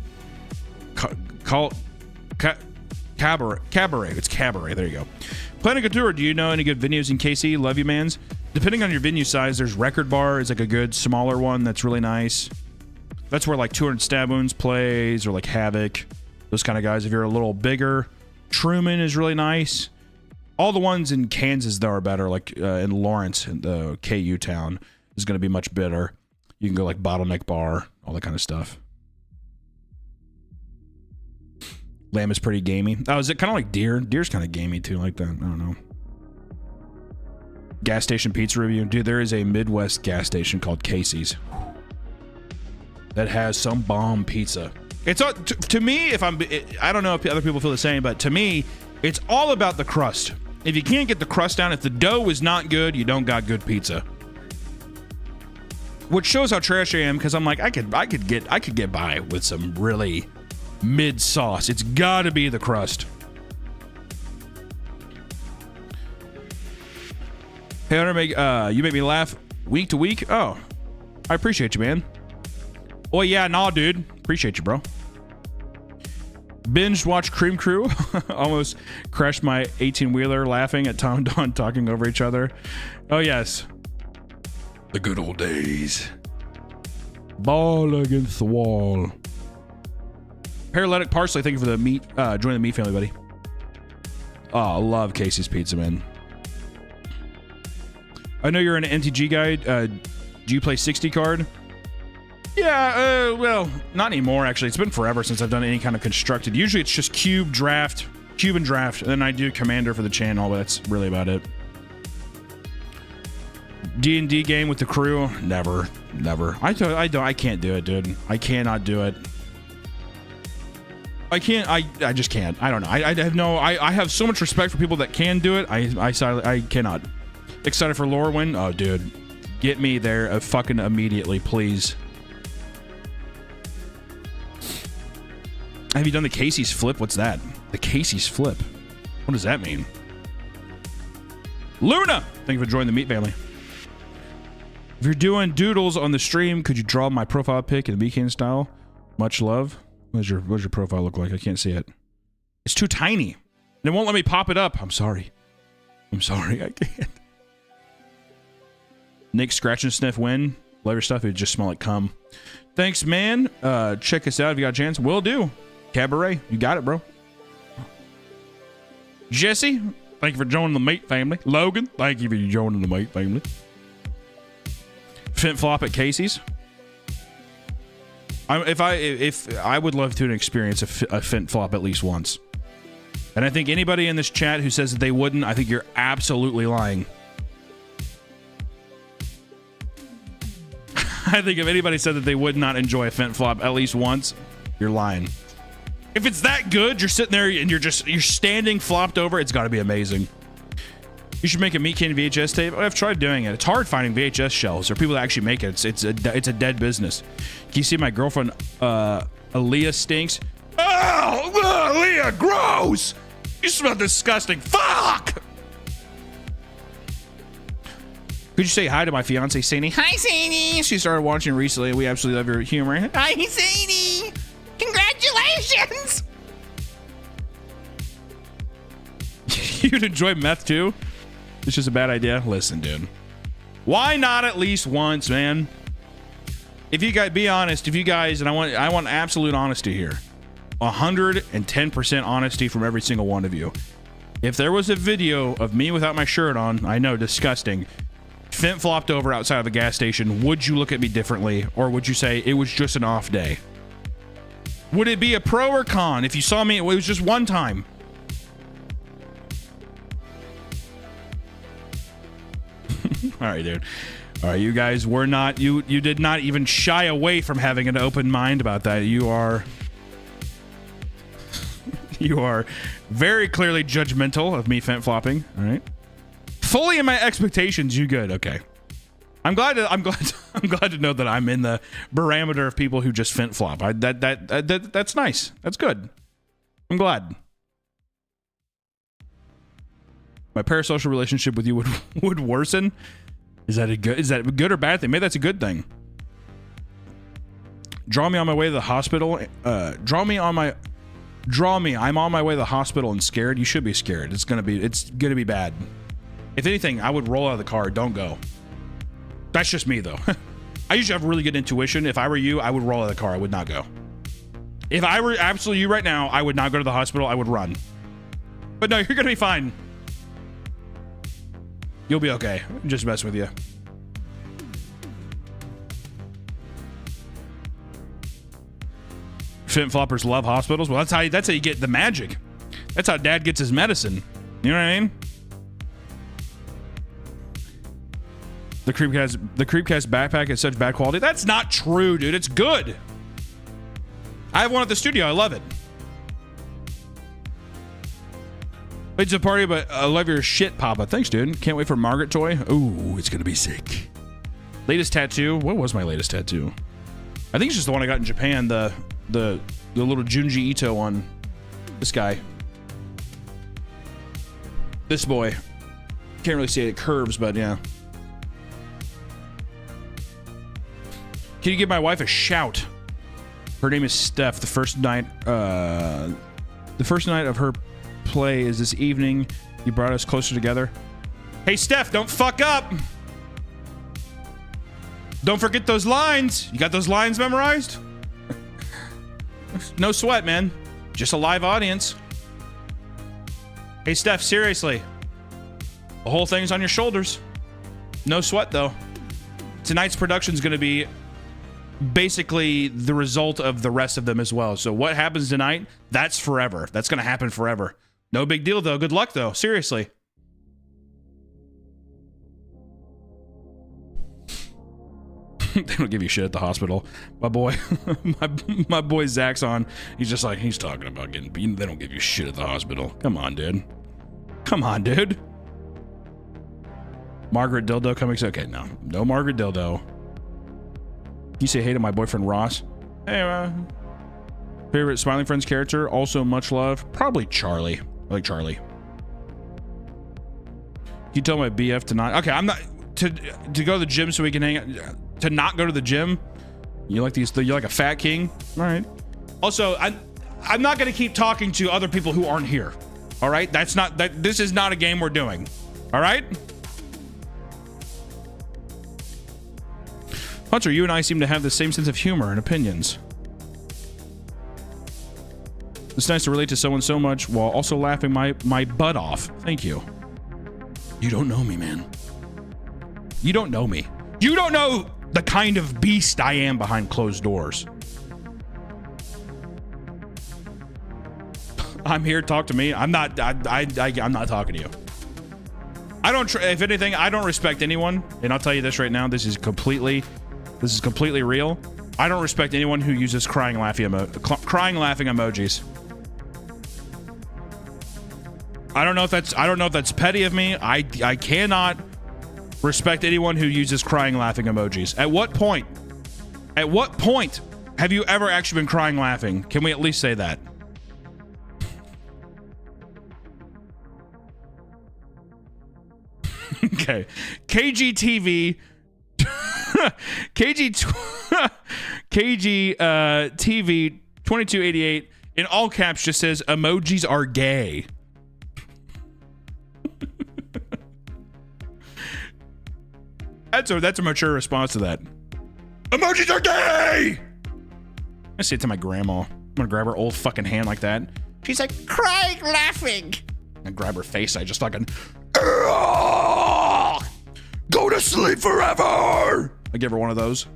Cabaret. It's Cabaret. There you go. Planning a tour. Do you know any good venues in KC? Love you, mans. Depending on your venue size, there's Record Bar is like a good smaller one that's really nice. That's where like 200 Stab Wounds plays, or like Havoc, those kind of guys. If you're a little bigger, Truman is really nice. All the ones in Kansas though are better, like in Lawrence, in the KU town, is going to be much better. You can go like Bottleneck Bar, all that kind of stuff. Lamb is pretty gamey. Oh, is it kind of like Deer? Deer's kind of gamey too, like that. I don't know. Gas station pizza review. Dude, there is a Midwest gas station called Casey's that has some bomb pizza. It's to me, I don't know if other people feel the same, but to me, it's all about the crust. If you can't get the crust down, if the dough is not good, you don't got good pizza. Which shows how trash I am, because I'm like, I could get by with some really mid sauce. It's got to be the crust. Hey, Hunter, you make me laugh week to week. Oh, I appreciate you, man. Oh yeah, nah, dude. Appreciate you, bro. Binged watch Cream Crew. Almost crashed my 18-wheeler laughing at Tom and Don talking over each other. Oh yes, the good old days. Ball against the wall. Paralytic Parsley, thank you for the meat. Join the meat family, buddy. Oh, I love Casey's Pizza, man. I know you're an MTG guy. Do you play 60 card? Yeah, well, not anymore, actually. It's been forever since I've done any kind of constructed. Usually it's just cube and draft, and then I do Commander for the channel, but that's really about it. D&D game with the crew? Never. I can't do it, dude. I cannot do it. I can't. I just can't. I don't know. I have no. I have so much respect for people that can do it. I cannot. Excited for Lorwyn. Oh, dude, get me there fucking immediately, please. Have you done the Casey's flip? What's that? The Casey's flip. What does that mean? Luna, thank you for joining the Meat family. If you're doing doodles on the stream, could you draw my profile pic in the BK style? Much love. What does your profile look like? I can't see it. It's too tiny. And it won't let me pop it up. I'm sorry. I can't. Nick, scratch and sniff win. Love your stuff. It just smell like cum. Thanks, man. Check us out if you got a chance. Will do. Cabaret. You got it, bro. Jesse, thank you for joining the Meat family. Logan, thank you for joining the Meat family. Fint flop at Casey's. If I would love to experience a Fint flop at least once. And I think anybody in this chat who says that they wouldn't, I think you're absolutely lying. I think if anybody said that they would not enjoy a Fint flop at least once, you're lying. If it's that good, you're sitting there and you're standing flopped over, it's got to be amazing. You should make a Meat Can VHS tape. I've tried doing it. It's hard finding VHS shells or people that actually make it. It's a dead business. Can you see my girlfriend, Aaliyah stinks? Oh, Aaliyah, gross! You smell disgusting. Fuck! Could you say hi to my fiance, Sadie? Hi, Sadie. She started watching recently. We absolutely love your humor. Hi, Sadie. Congratulations. You'd enjoy meth too? It's just a bad idea. Listen, dude. Why not at least once, man? If you guys be honest, if you guys, and I want absolute honesty here. 110% honesty from every single one of you. If there was a video of me without my shirt on, I know, disgusting, Fint flopped over outside of the gas station, would you look at me differently? Or would you say it was just an off day? Would it be a pro or con if you saw me, it was just one time? All right, dude. All right, you guys were not, you did not even shy away from having an open mind about that. You are very clearly judgmental of me Fint flopping. All right. Fully in my expectations, you good. Okay. I'm glad to know that I'm in the parameter of people who just Fint flop. That's nice. That's good. I'm glad. My parasocial relationship with you would worsen. Is that a good or bad thing? Maybe that's a good thing. Draw me on my way to the hospital. Draw me. I'm on my way to the hospital and scared. You should be scared. It's gonna be bad. If anything, I would roll out of the car. Don't go. That's just me, though. I usually have really good intuition. If I were you, I would roll out of the car. I would not go. If I were absolutely you right now, I would not go to the hospital. I would run. But no, you're going to be fine. You'll be okay. I'm just messing with you. Fint floppers love hospitals. Well, that's how you get the magic. That's how Dad gets his medicine. You know what I mean? The Creepcast backpack is such bad quality. That's not true, dude. It's good. I have one at the studio. I love it. Late to the party, but I love your shit, Papa. Thanks, dude. Can't wait for Margaret toy. Ooh, it's gonna be sick. Latest tattoo. What was my latest tattoo? I think it's just the one I got in Japan. The little Junji Ito on this guy. This boy. Can't really see it. It curves, but yeah. Can you give my wife a shout? Her name is Steph. The first night of her play is this evening. You brought us closer together. Hey, Steph, don't fuck up. Don't forget those lines. You got those lines memorized? No sweat, man. Just a live audience. Hey, Steph, seriously. The whole thing's on your shoulders. No sweat, though. Tonight's production's going to be basically the result of the rest of them as well. So what happens tonight, that's forever. That's going to happen forever. No big deal, though. Good luck, though. Seriously. they don't give you shit at the hospital. My boy, my boy Zach's on. He's just like, he's talking about getting beaten. They don't give you shit at the hospital. Come on, dude. Come on, dude. Margaret Dildo coming. Okay, no Margaret Dildo. You say hey to my boyfriend Ross. Hey, favorite Smiling Friends character? Also much love. Probably Charlie. I like Charlie. Can you tell my BF to not? Okay, I'm not to go to the gym so we can hang out. To not go to the gym. You like these? You're like a fat king. All right. Also, I'm not gonna keep talking to other people who aren't here. All right. That's not that. This is not a game we're doing. All right. Hunter, you and I seem to have the same sense of humor and opinions. It's nice to relate to someone so much while also laughing my butt off. Thank you. You don't know me, man. You don't know me. You don't know the kind of beast I am behind closed doors. I'm here, talk to me. I'm not talking to you. I don't, if anything, I don't respect anyone. And I'll tell you this right now, this is completely real. I don't respect anyone who uses crying laughing emojis. I don't know if that's petty of me. I cannot respect anyone who uses crying laughing emojis. At what point have you ever actually been crying laughing? Can we at least say that? Okay. KGTV TV 2288 in all caps just says emojis are gay. That's a mature response to that. Emojis are gay! I say it to my grandma. I'm gonna grab her old fucking hand like that. She's like, crying, laughing. I grab her face. I just fucking, go to sleep forever. I give her one of those.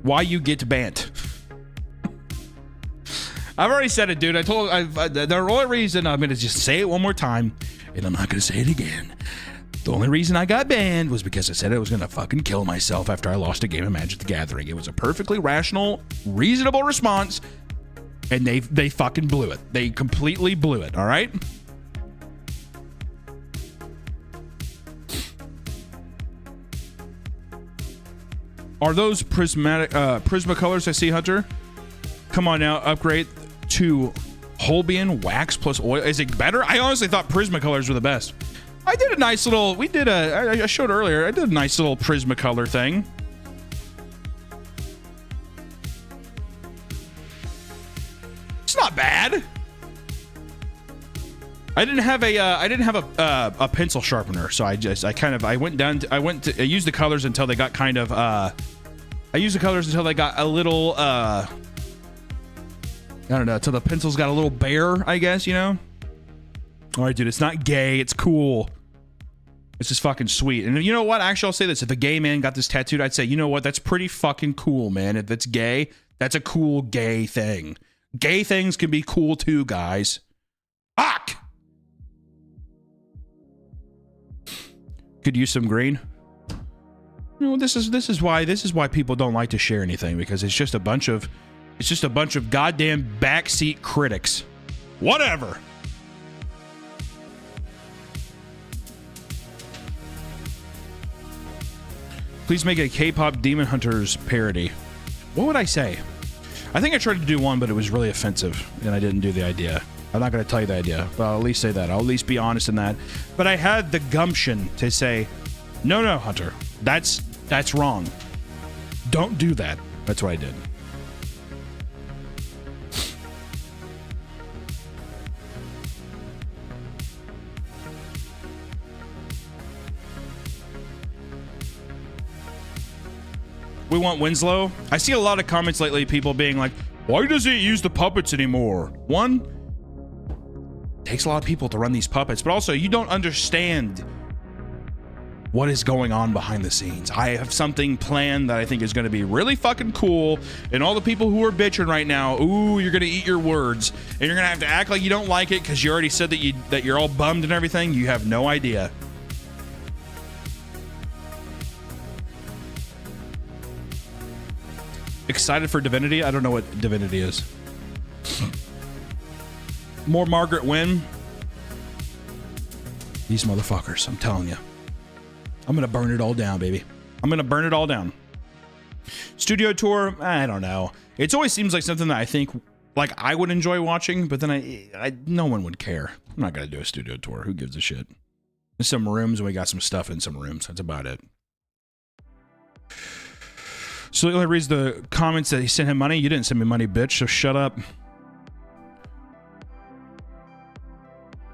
Why you get banned? I've already said it, dude. The only reason, I'm going to just say it one more time, and I'm not going to say it again. The only reason I got banned was because I said I was going to fucking kill myself after I lost a game of Magic the Gathering. It was a perfectly rational, reasonable response, and they fucking blew it. They completely blew it, all right? Are those Prisma colors I see, Hunter? Come on now, upgrade to Holbein wax plus oil. Is it better? I honestly thought Prismacolors were the best. I did a nice little, I showed earlier, I did a nice little Prismacolor thing. It's not bad. I didn't have a pencil sharpener, so I used the colors until they got kind of, I used the colors until they got a little, I don't know, till the pencils got a little bare, I guess, you know? All right, dude, it's not gay. It's cool. It's just fucking sweet. And you know what? Actually, I'll say this. If a gay man got this tattooed, I'd say, you know what? That's pretty fucking cool, man. If it's gay, that's a cool gay thing. Gay things can be cool too, guys. Fuck! Could use some green. You know, this is why people don't like to share anything, because it's just a bunch of goddamn backseat critics. Whatever. Please make a K-pop Demon Hunters parody. What would I say? I think I tried to do one, but it was really offensive, and I didn't do the idea. I'm not going to tell you the idea, but I'll at least say that. I'll at least be honest in that. But I had the gumption to say, no, Hunter, that's wrong. Don't do that. That's what I did. We want Winslow. I see a lot of comments lately, people being like, why doesn't he use the puppets anymore? One, it takes a lot of people to run these puppets, but also you don't understand what is going on behind the scenes. I have something planned that I think is going to be really fucking cool. And all the people who are bitching right now, ooh, you're going to eat your words. And you're going to have to act like you don't like it because you already said that you're all bummed and everything. You have no idea. Excited for Divinity? I don't know what Divinity is. More Margaret Wynn. These motherfuckers, I'm telling you. I'm going to burn it all down, baby. I'm going to burn it all down. Studio tour, I don't know. It always seems like something that I think like I would enjoy watching, but then no one would care. I'm not going to do a studio tour. Who gives a shit? There's some rooms, and we got some stuff in some rooms. That's about it. So he reads the comments that he sent him money. You didn't send me money, bitch, so shut up.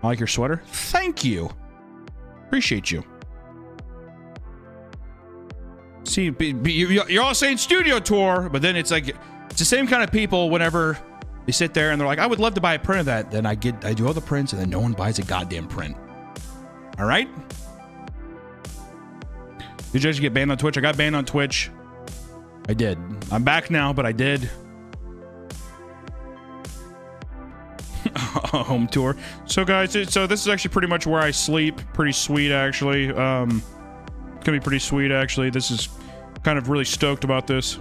I like your sweater. Thank you. Appreciate you. See, you're all saying studio tour, but then it's like, it's the same kind of people whenever they sit there and they're like, I would love to buy a print of that. Then I do all the prints and then no one buys a goddamn print. All right? Did you actually get banned on Twitch? I got banned on Twitch. I did. I'm back now, but I did. Home tour. So guys, so this is actually pretty much where I sleep. Pretty sweet, actually. It's gonna be pretty sweet, actually. This is kind of really stoked about this.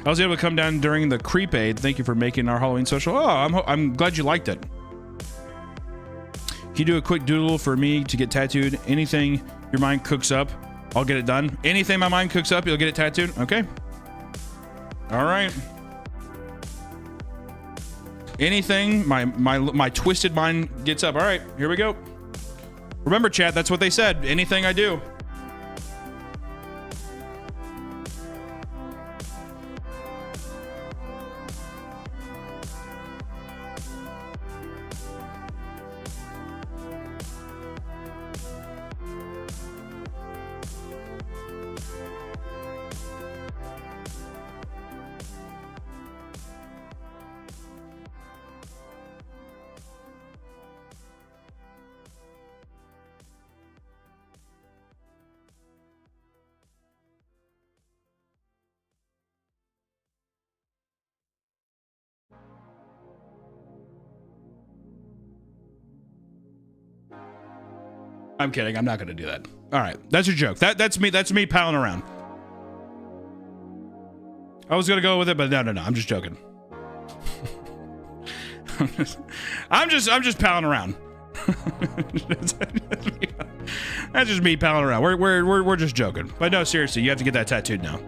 I was able to come down during the Creep Aid. Thank you for making our Halloween social. Oh, I'm glad you liked it. Can you do a quick doodle for me to get tattooed? Anything your mind cooks up, I'll get it done. Anything my mind cooks up, you'll get it tattooed? Okay. All right. Anything my twisted mind gets up. All right, here we go. Remember, chat, that's what they said. Anything I do. I'm kidding. I'm not going to do that. All right. That's a joke. That's me palling around. I was going to go with it, but no. I'm just joking. I'm just palling around. That's just me palling around. We're just joking. But no, seriously, you have to get that tattooed now.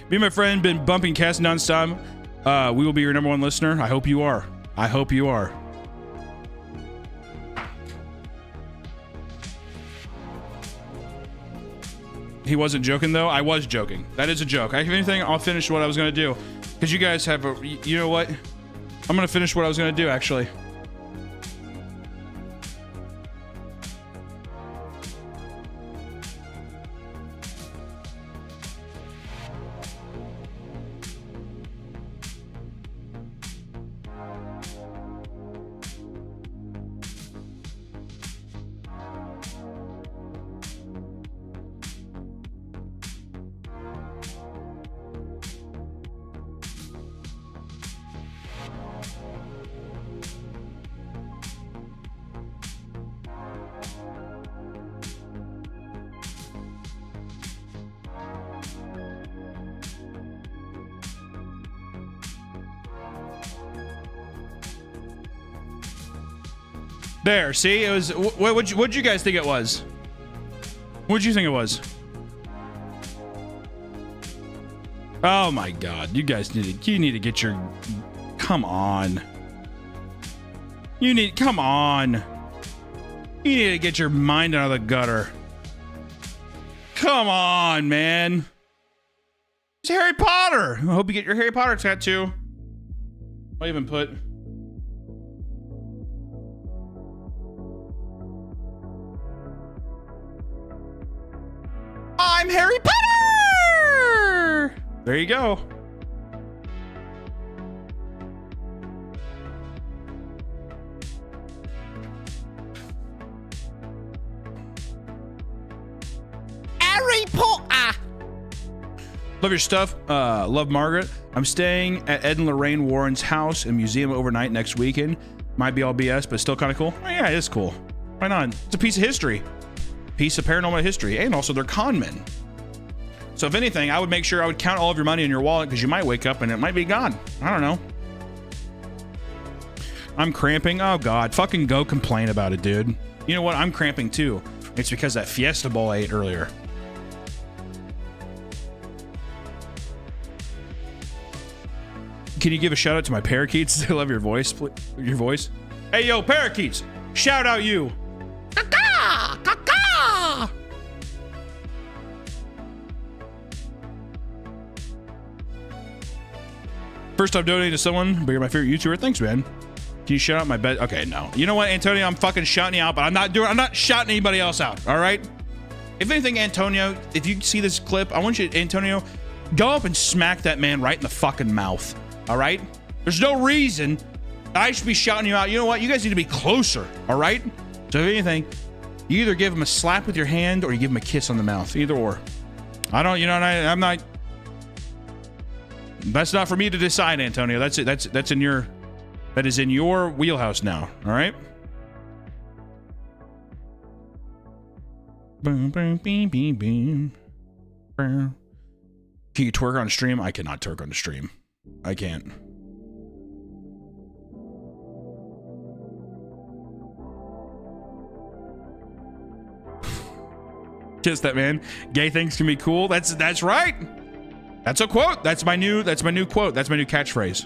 Me and my friend been bumping Cast nonstop. We will be your #1 listener. I hope you are. I hope you are. He wasn't joking, though. I was joking. That is a joke. If anything, I'll finish what I was going to do. Because you guys have a... You know what? I'm going to finish what I was going to do, actually. There, see? It was... What'd you guys think it was? What'd you think it was? Oh my god. You guys need to get your... Come on. Come on. You need to get your mind out of the gutter. Come on, man. It's Harry Potter. I hope you get your Harry Potter tattoo. I'll even put... I'm Harry Potter! There you go. Love your stuff. Love Margaret. I'm staying at Ed and Lorraine Warren's house and museum overnight next weekend. Might be all BS, but still kind of cool. Oh, yeah, it is cool. Why not? It's a piece of history. Piece of paranormal history. And also they're con men. So if anything, I would make sure I would count all of your money in your wallet because you might wake up and it might be gone. I don't know. I'm cramping. Oh, God. Fucking go complain about it, dude. You know what? I'm cramping, too. It's because that Fiesta Bowl I ate earlier. Can you give a shout out to my parakeets? I love your voice. Your voice. Hey, yo, parakeets. Shout out you. Caca! Caca! First time donating to someone, but you're my favorite YouTuber. Thanks, man. Can you shout out my bed? Okay, no. You know what, Antonio? I'm fucking shouting you out, but I'm not shouting anybody else out. All right. If anything, Antonio, if you see this clip, I want you, Antonio, go up and smack that man right in the fucking mouth. All right. There's no reason I should be shouting you out. You know what? You guys need to be closer. All right. So if anything, you either give him a slap with your hand or you give him a kiss on the mouth. Either or. I don't. You know. I'm not. That's not for me to decide, Antonio. That's it. That's in your. That is in your wheelhouse now. All right. Boom, boom, beam, beam, beam. Can you twerk on stream? I cannot twerk on the stream. I can't. Just that, man. Gay things can be cool. That's right. That's a quote. That's my new quote. That's my new catchphrase.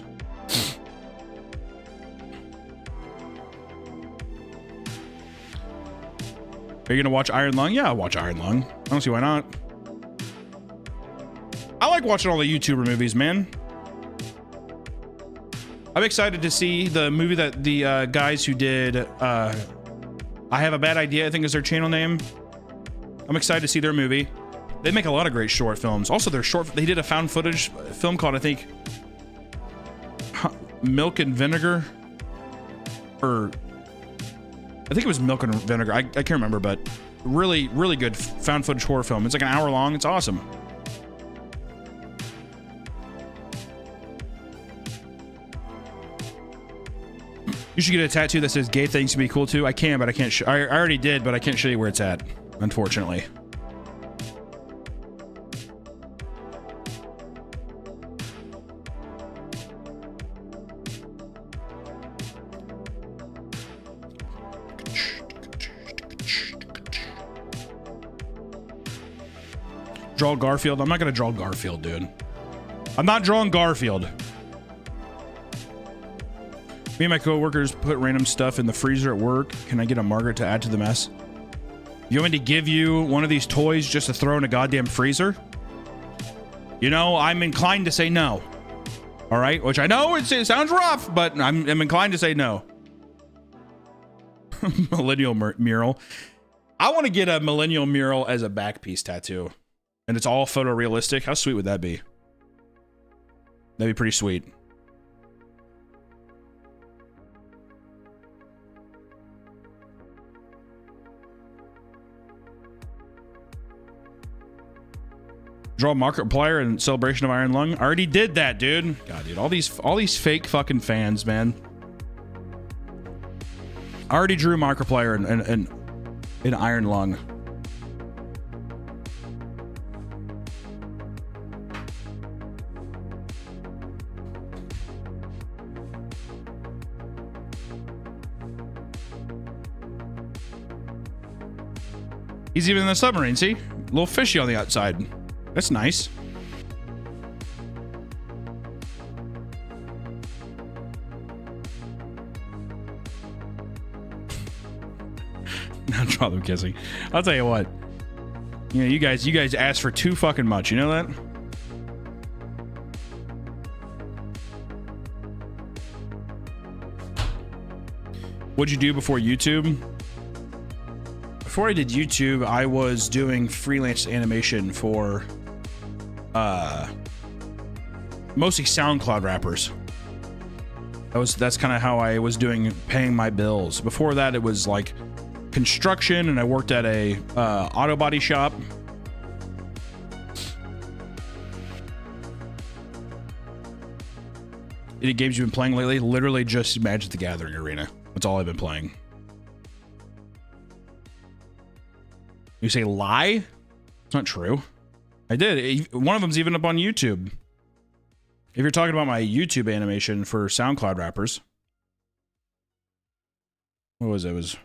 Are you gonna watch Iron Lung? Yeah, I'll watch Iron Lung. I don't see why not. I like watching all the YouTuber movies, man. I'm excited to see the movie that the guys who did I Have a Bad Idea, I think is their channel name. I'm excited to see their movie. They make a lot of great short films. Also, they did a found footage film called, I think, Milk and Vinegar, or I think it was Milk and Vinegar. I can't remember, but really, really good found footage horror film. It's like an hour long. It's awesome. You should get a tattoo that says "Gay things can be cool too." I can, but I can't. I already did, but I can't show you where it's at, unfortunately. Draw Garfield. I'm not gonna draw Garfield, dude. I'm not drawing Garfield. Me and my coworkers put random stuff in the freezer at work. Can I get a Margaret to add to the mess? You want me to give you one of these toys just to throw in a goddamn freezer? You know, I'm inclined to say no. All right, which I know it sounds rough, but I'm inclined to say no. Millennial mural. I want to get a millennial mural as a back piece tattoo. And it's all photorealistic. How sweet would that be? That'd be pretty sweet. Draw Markiplier in celebration of Iron Lung. I already did that, dude. God, dude, all these fake fucking fans, man. I already drew Markiplier in Iron Lung. He's even in the submarine, see? A little fishy on the outside. That's nice. Now draw them kissing. I'll tell you what. You know, you guys asked for too fucking much. You know that? What'd you do before YouTube? Before I did YouTube, I was doing freelance animation for mostly SoundCloud rappers. That's kind of how I was paying my bills. Before that, it was like construction, and I worked at a auto body shop. any games you've been playing lately? Literally just Magic the Gathering Arena. That's all I've been playing. You say lie? It's not true. I did. One of them's even up on YouTube. If you're talking about my YouTube animation for SoundCloud rappers. What was it? It was...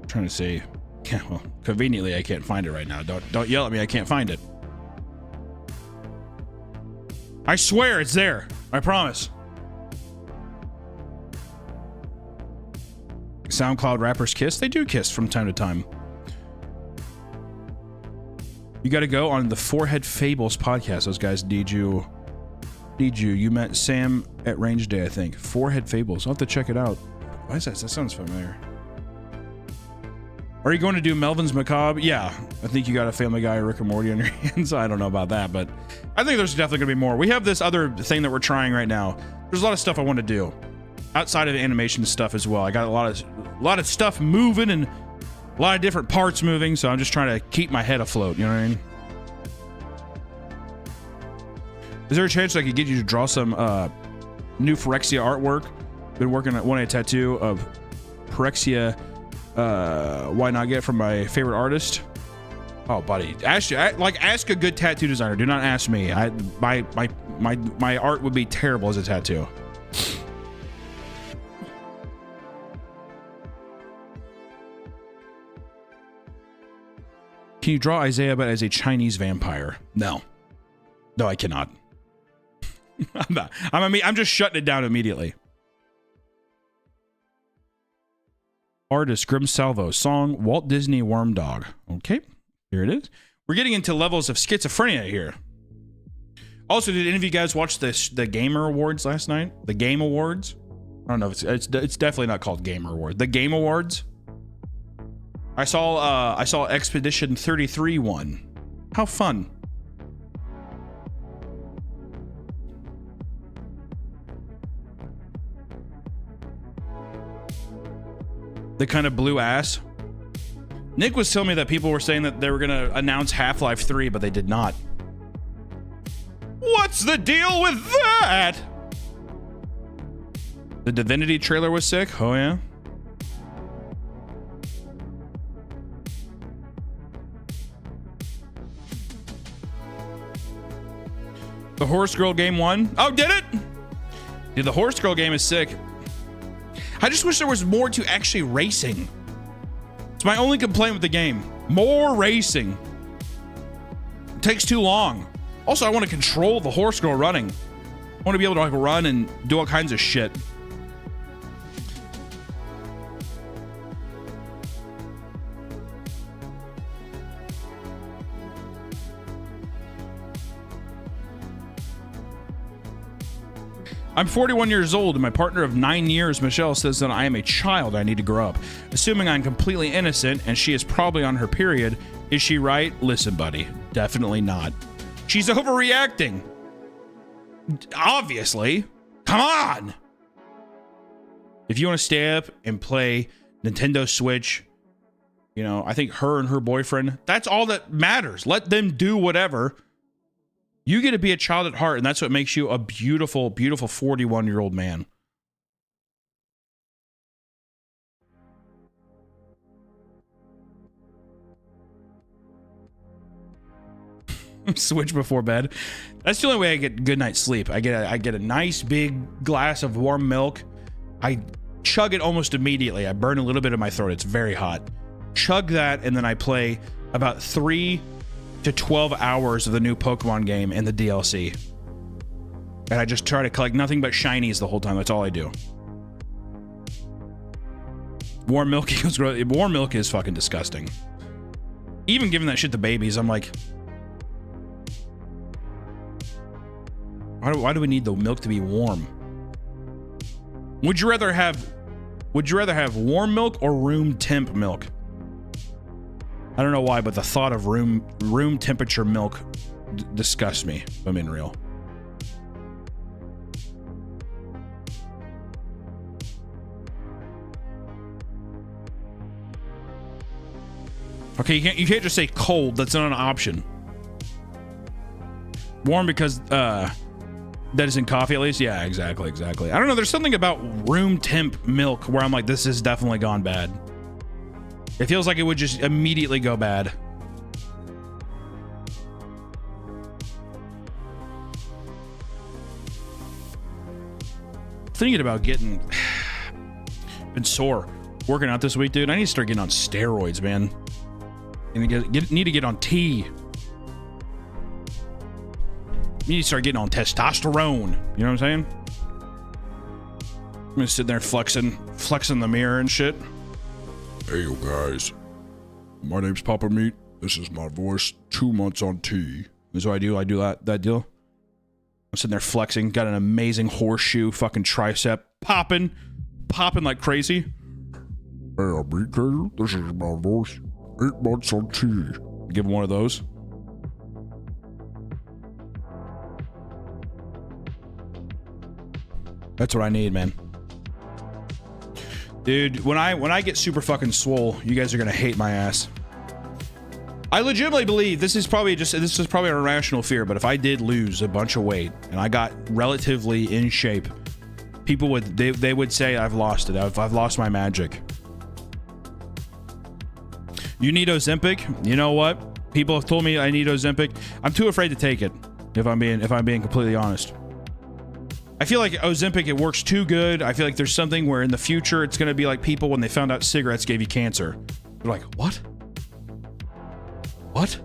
trying to see. Yeah, well, conveniently I can't find it right now. Don't yell at me. I can't find it. I swear it's there. I promise. SoundCloud rappers kiss? They do kiss from time to time. You got to go on the Forehead Fables podcast. Those guys need you. You met Sam at Range Day, I think. Forehead Fables. I'll have to check it out. Why is that? That sounds familiar. Are you going to do Melvin's Macabre? Yeah, I think you got a Family Guy or Rick and Morty on your hands. I don't know about that, but I think there's definitely going to be more. We have this other thing that we're trying right now. There's a lot of stuff I want to do outside of the animation stuff as well. I got a lot of stuff moving and a lot of different parts moving, so I'm just trying to keep my head afloat. You know what I mean? Is there a chance I could get you to draw some new Phyrexia artwork? Been working on a tattoo of Phyrexia. Why not get from my favorite artist? Oh, buddy, ask a good tattoo designer. Do not ask me. My art would be terrible as a tattoo. Can you draw Isaiah but as a Chinese vampire? No, I cannot. I'm just shutting it down immediately. Artist Grim Salvo. Song Walt Disney Worm Dog. Okay, here it is. We're getting into levels of schizophrenia here. Also, did any of you guys watch the Gamer Awards last night? The Game Awards? I don't know if it's definitely not called Gamer Award. The Game Awards. I saw Expedition 33 won. How fun. The kind of blue ass. Nick was telling me that people were saying that they were going to announce Half-Life 3, but they did not. What's the deal with that? The Divinity trailer was sick. Oh, yeah. The Horse Girl game won. Oh, did it? Dude, the Horse Girl game is sick. I just wish there was more to actually racing. It's my only complaint with the game. More racing. It takes too long. Also, I want to control the Horse Girl running. I want to be able to like run and do all kinds of shit. I'm 41 years old, and my partner of 9 years, Michelle, says that I am a child. I need to grow up. Assuming I'm completely innocent, and she is probably on her period. Is she right? Listen, buddy. Definitely not. She's overreacting. Obviously. Come on! If you want to stay up and play Nintendo Switch, you know, I think her and her boyfriend, that's all that matters. Let them do whatever. You get to be a child at heart, and that's what makes you a beautiful, beautiful 41-year-old man. Switch before bed. That's the only way I get good night's sleep. I get a nice big glass of warm milk. I chug it almost immediately. I burn a little bit in my throat. It's very hot. Chug that, and then I play about 3 to 12 hours of the new Pokemon game and the DLC. And I just try to collect nothing but shinies the whole time. That's all I do. Warm milk is fucking disgusting. Even giving that shit to babies, I'm like, why do we need the milk to be warm? Would you rather have warm milk or room temp milk? I don't know why, but the thought of room temperature milk disgusts me, if I'm being real. Okay, you can't just say cold. That's not an option. Warm because that is in coffee at least. Yeah, exactly. I don't know. There's something about room temp milk where I'm like, this has definitely gone bad. It feels like it would just immediately go bad. Thinking about getting been sore working out this week, dude. I need to start getting on steroids, man. And need to get on tea. You need to start getting on testosterone. You know what I'm saying? I'm gonna sit there flexing the mirror and shit. Hey, you guys. My name's Papa Meat. This is my voice. 2 months on tea. That's what I do. I do that deal. I'm sitting there flexing. Got an amazing horseshoe fucking tricep popping like crazy. Hey, I'm Meat Gator. This is my voice. 8 months on tea. Give him one of those. That's what I need, man. Dude, when I get super fucking swole, you guys are gonna hate my ass. I legitimately believe this is probably an irrational fear, but if I did lose a bunch of weight and I got relatively in shape, people would they would say I've lost it. I've lost my magic. You need Ozempic? You know what? People have told me I need Ozempic. I'm too afraid to take it. If I'm being completely honest. I feel like Ozempic, it works too good. I feel like there's something where in the future it's going to be like people when they found out cigarettes gave you cancer. They're like, what? What?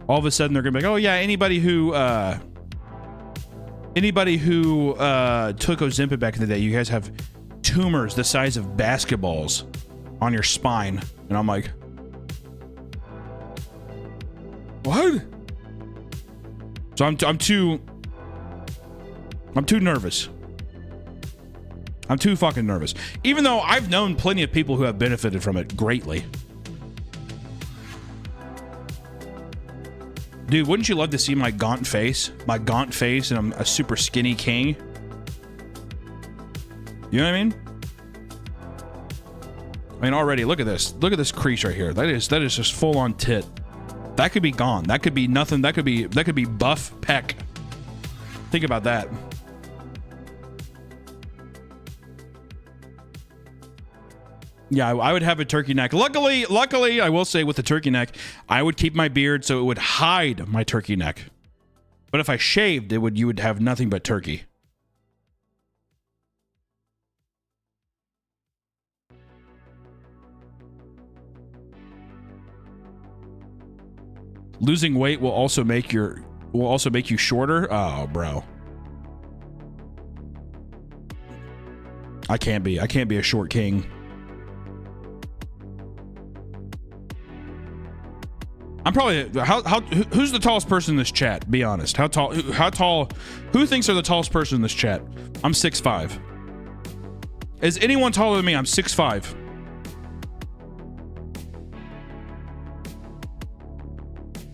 All of a sudden they're going to be like, oh yeah, anybody who took Ozempic back in the day, you guys have tumors the size of basketballs on your spine. And I'm like, what? So I'm too nervous. I'm too fucking nervous. Even though I've known plenty of people who have benefited from it greatly. Dude, wouldn't you love to see my gaunt face? My gaunt face and I'm a super skinny king. You know what I mean? I mean, already, look at this. Look at this crease right here. That is just full on tit. That could be gone. That could be nothing. That could be buff pec. Think about that. Yeah, I would have a turkey neck. Luckily, I will say with the turkey neck, I would keep my beard so it would hide my turkey neck. But if I shaved, you would have nothing but turkey. Losing weight will also make you shorter. Oh, bro. I can't be a short king. I'm probably who's the tallest person in this chat? Be honest. How tall? Who thinks they're the tallest person in this chat? I'm 6'5". Is anyone taller than me? I'm 6'5".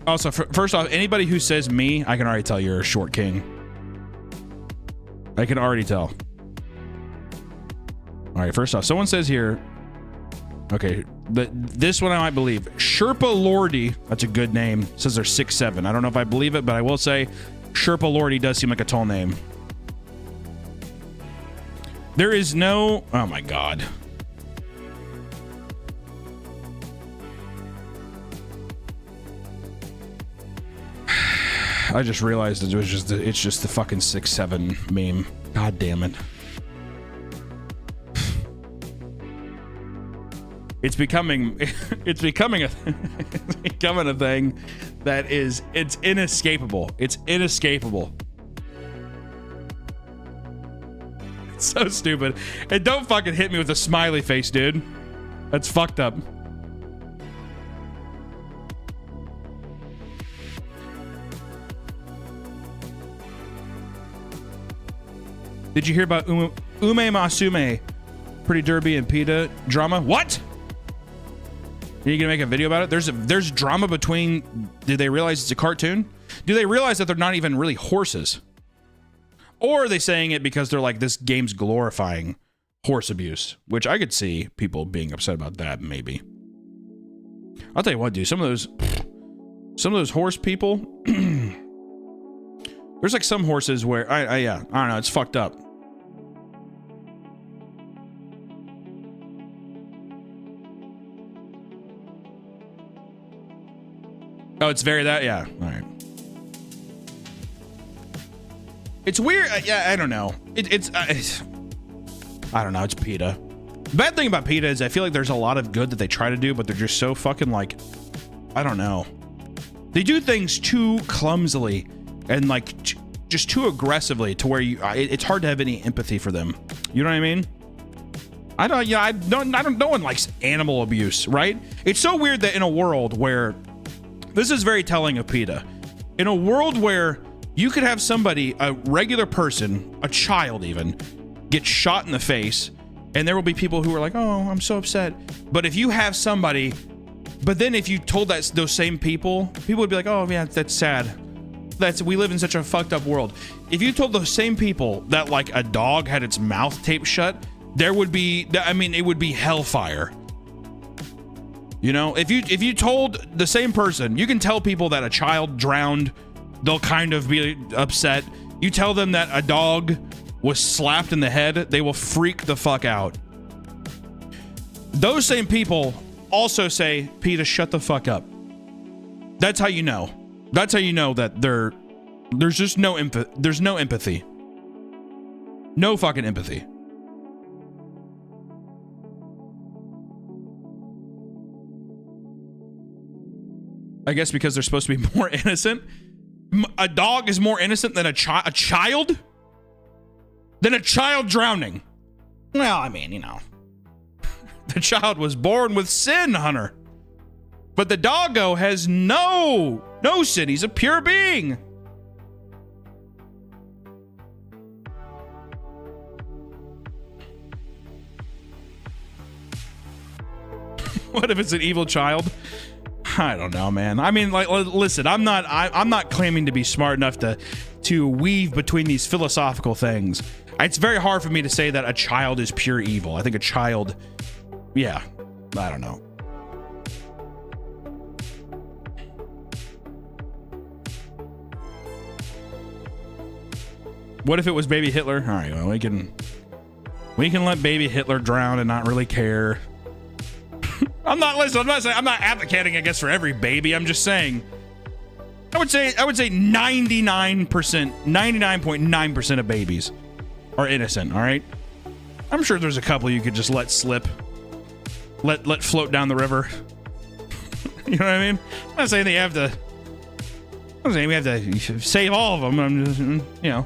Also, first off, anybody who says me, I can already tell you're a short king. I can already tell. All right, first off, someone says here, okay, this one I might believe. Sherpa Lordy, that's a good name, says they're 6'7". I don't know if I believe it, but I will say Sherpa Lordy does seem like a tall name. There is no... Oh, my God. I just realized it's just the fucking 6'7" meme. God damn it. It's becoming a thing that it's inescapable. It's inescapable. It's so stupid. And don't fucking hit me with a smiley face, dude. That's fucked up. Did you hear about Ume Masume, Pretty Derby and PETA drama? What? Are you gonna make a video about it? There's drama between. Did they realize it's a cartoon? Do they realize that they're not even really horses? Or are they saying it because they're like, this game's glorifying horse abuse? Which I could see people being upset about that, maybe. I'll tell you what, dude. Some of those horse people. There's like some horses where I don't know. It's fucked up. Oh, it's very that. Yeah. All right. It's weird. Yeah, I don't know. It's I don't know. It's PETA. The bad thing about PETA is I feel like there's a lot of good that they try to do, but they're just so fucking like, I don't know. They do things too clumsily and like just too aggressively to where it's hard to have any empathy for them. You know what I mean? No one likes animal abuse, right? It's so weird that in a world where this is very telling of PETA. In a world where you could have somebody, a regular person, a child even, get shot in the face, and there will be people who are like, oh, I'm so upset. But if you have somebody, but then if you told those same people would be like, oh yeah, that's sad. We live in such a fucked up world. If you told those same people that like a dog had its mouth taped shut, there would be, I mean, it would be hellfire. You know, if you told the same person, you can tell people that a child drowned, they'll kind of be upset. You tell them that a dog was slapped in the head, they will freak the fuck out. Those same people also say, PETA, shut the fuck up. That's how you know. That's how you know that there's just no empathy. There's no empathy. No fucking empathy. I guess because they're supposed to be more innocent. A dog is more innocent than a child? Than a child drowning. Well, I mean, you know. The child was born with sin, Hunter. But the doggo has no sin. He's a pure being. What if it's an evil child? I don't know, man. I mean, like, listen, I'm not claiming to be smart enough to weave between these philosophical things. It's very hard for me to say that a child is pure evil. I think a child, yeah, I don't know. What if it was baby Hitler? All right, well, we can let baby Hitler drown and not really care. I'm not advocating, I guess, for every baby. I'm just saying. I would say 99.9% of babies are innocent. All right. I'm sure there's a couple you could just let slip, let float down the river. You know what I mean? I'm not saying we have to save all of them. I'm just, you know.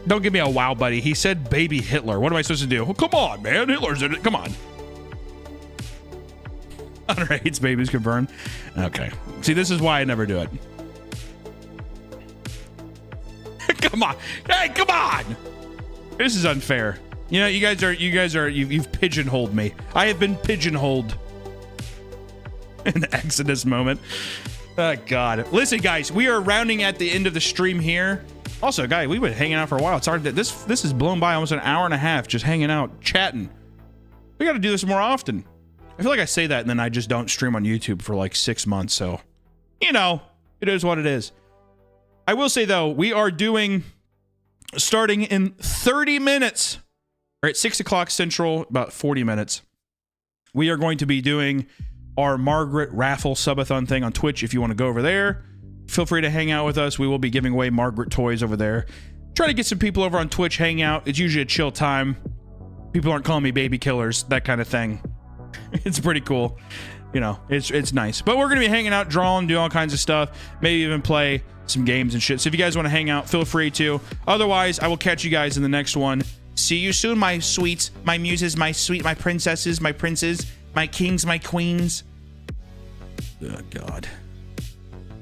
Don't give me a wow, buddy. He said baby Hitler. What am I supposed to do? Well, come on, man. Hitler's in it. Come on. Hunter hates babies confirmed. Okay. See, this is why I never do it. Come on. Hey, come on. This is unfair. You know, you've pigeonholed me. I have been pigeonholed in the Exodus moment. Oh, God. Listen, guys, we are rounding at the end of the stream here. Also, guys, we've been hanging out for a while. It's hard that this has blown by almost an hour and a half just hanging out, chatting. We got to do this more often. I feel like I say that and then I just don't stream on YouTube for like 6 months. So, you know, it is what it is. I will say, though, we are starting in 30 minutes, or at 6 o'clock Central, about 40 minutes. We are going to be doing our Margaret raffle subathon thing on Twitch. If you want to go over there, feel free to hang out with us. We will be giving away Margaret toys over there. Try to get some people over on Twitch, hang out. It's usually a chill time. People aren't calling me baby killers, that kind of thing. It's pretty cool. You know, it's nice. But we're going to be hanging out, drawing, do all kinds of stuff. Maybe even play some games and shit. So if you guys want to hang out, feel free to. Otherwise, I will catch you guys in the next one. See you soon, my sweets, my muses, my princesses, my princes, my kings, my queens. Oh, God.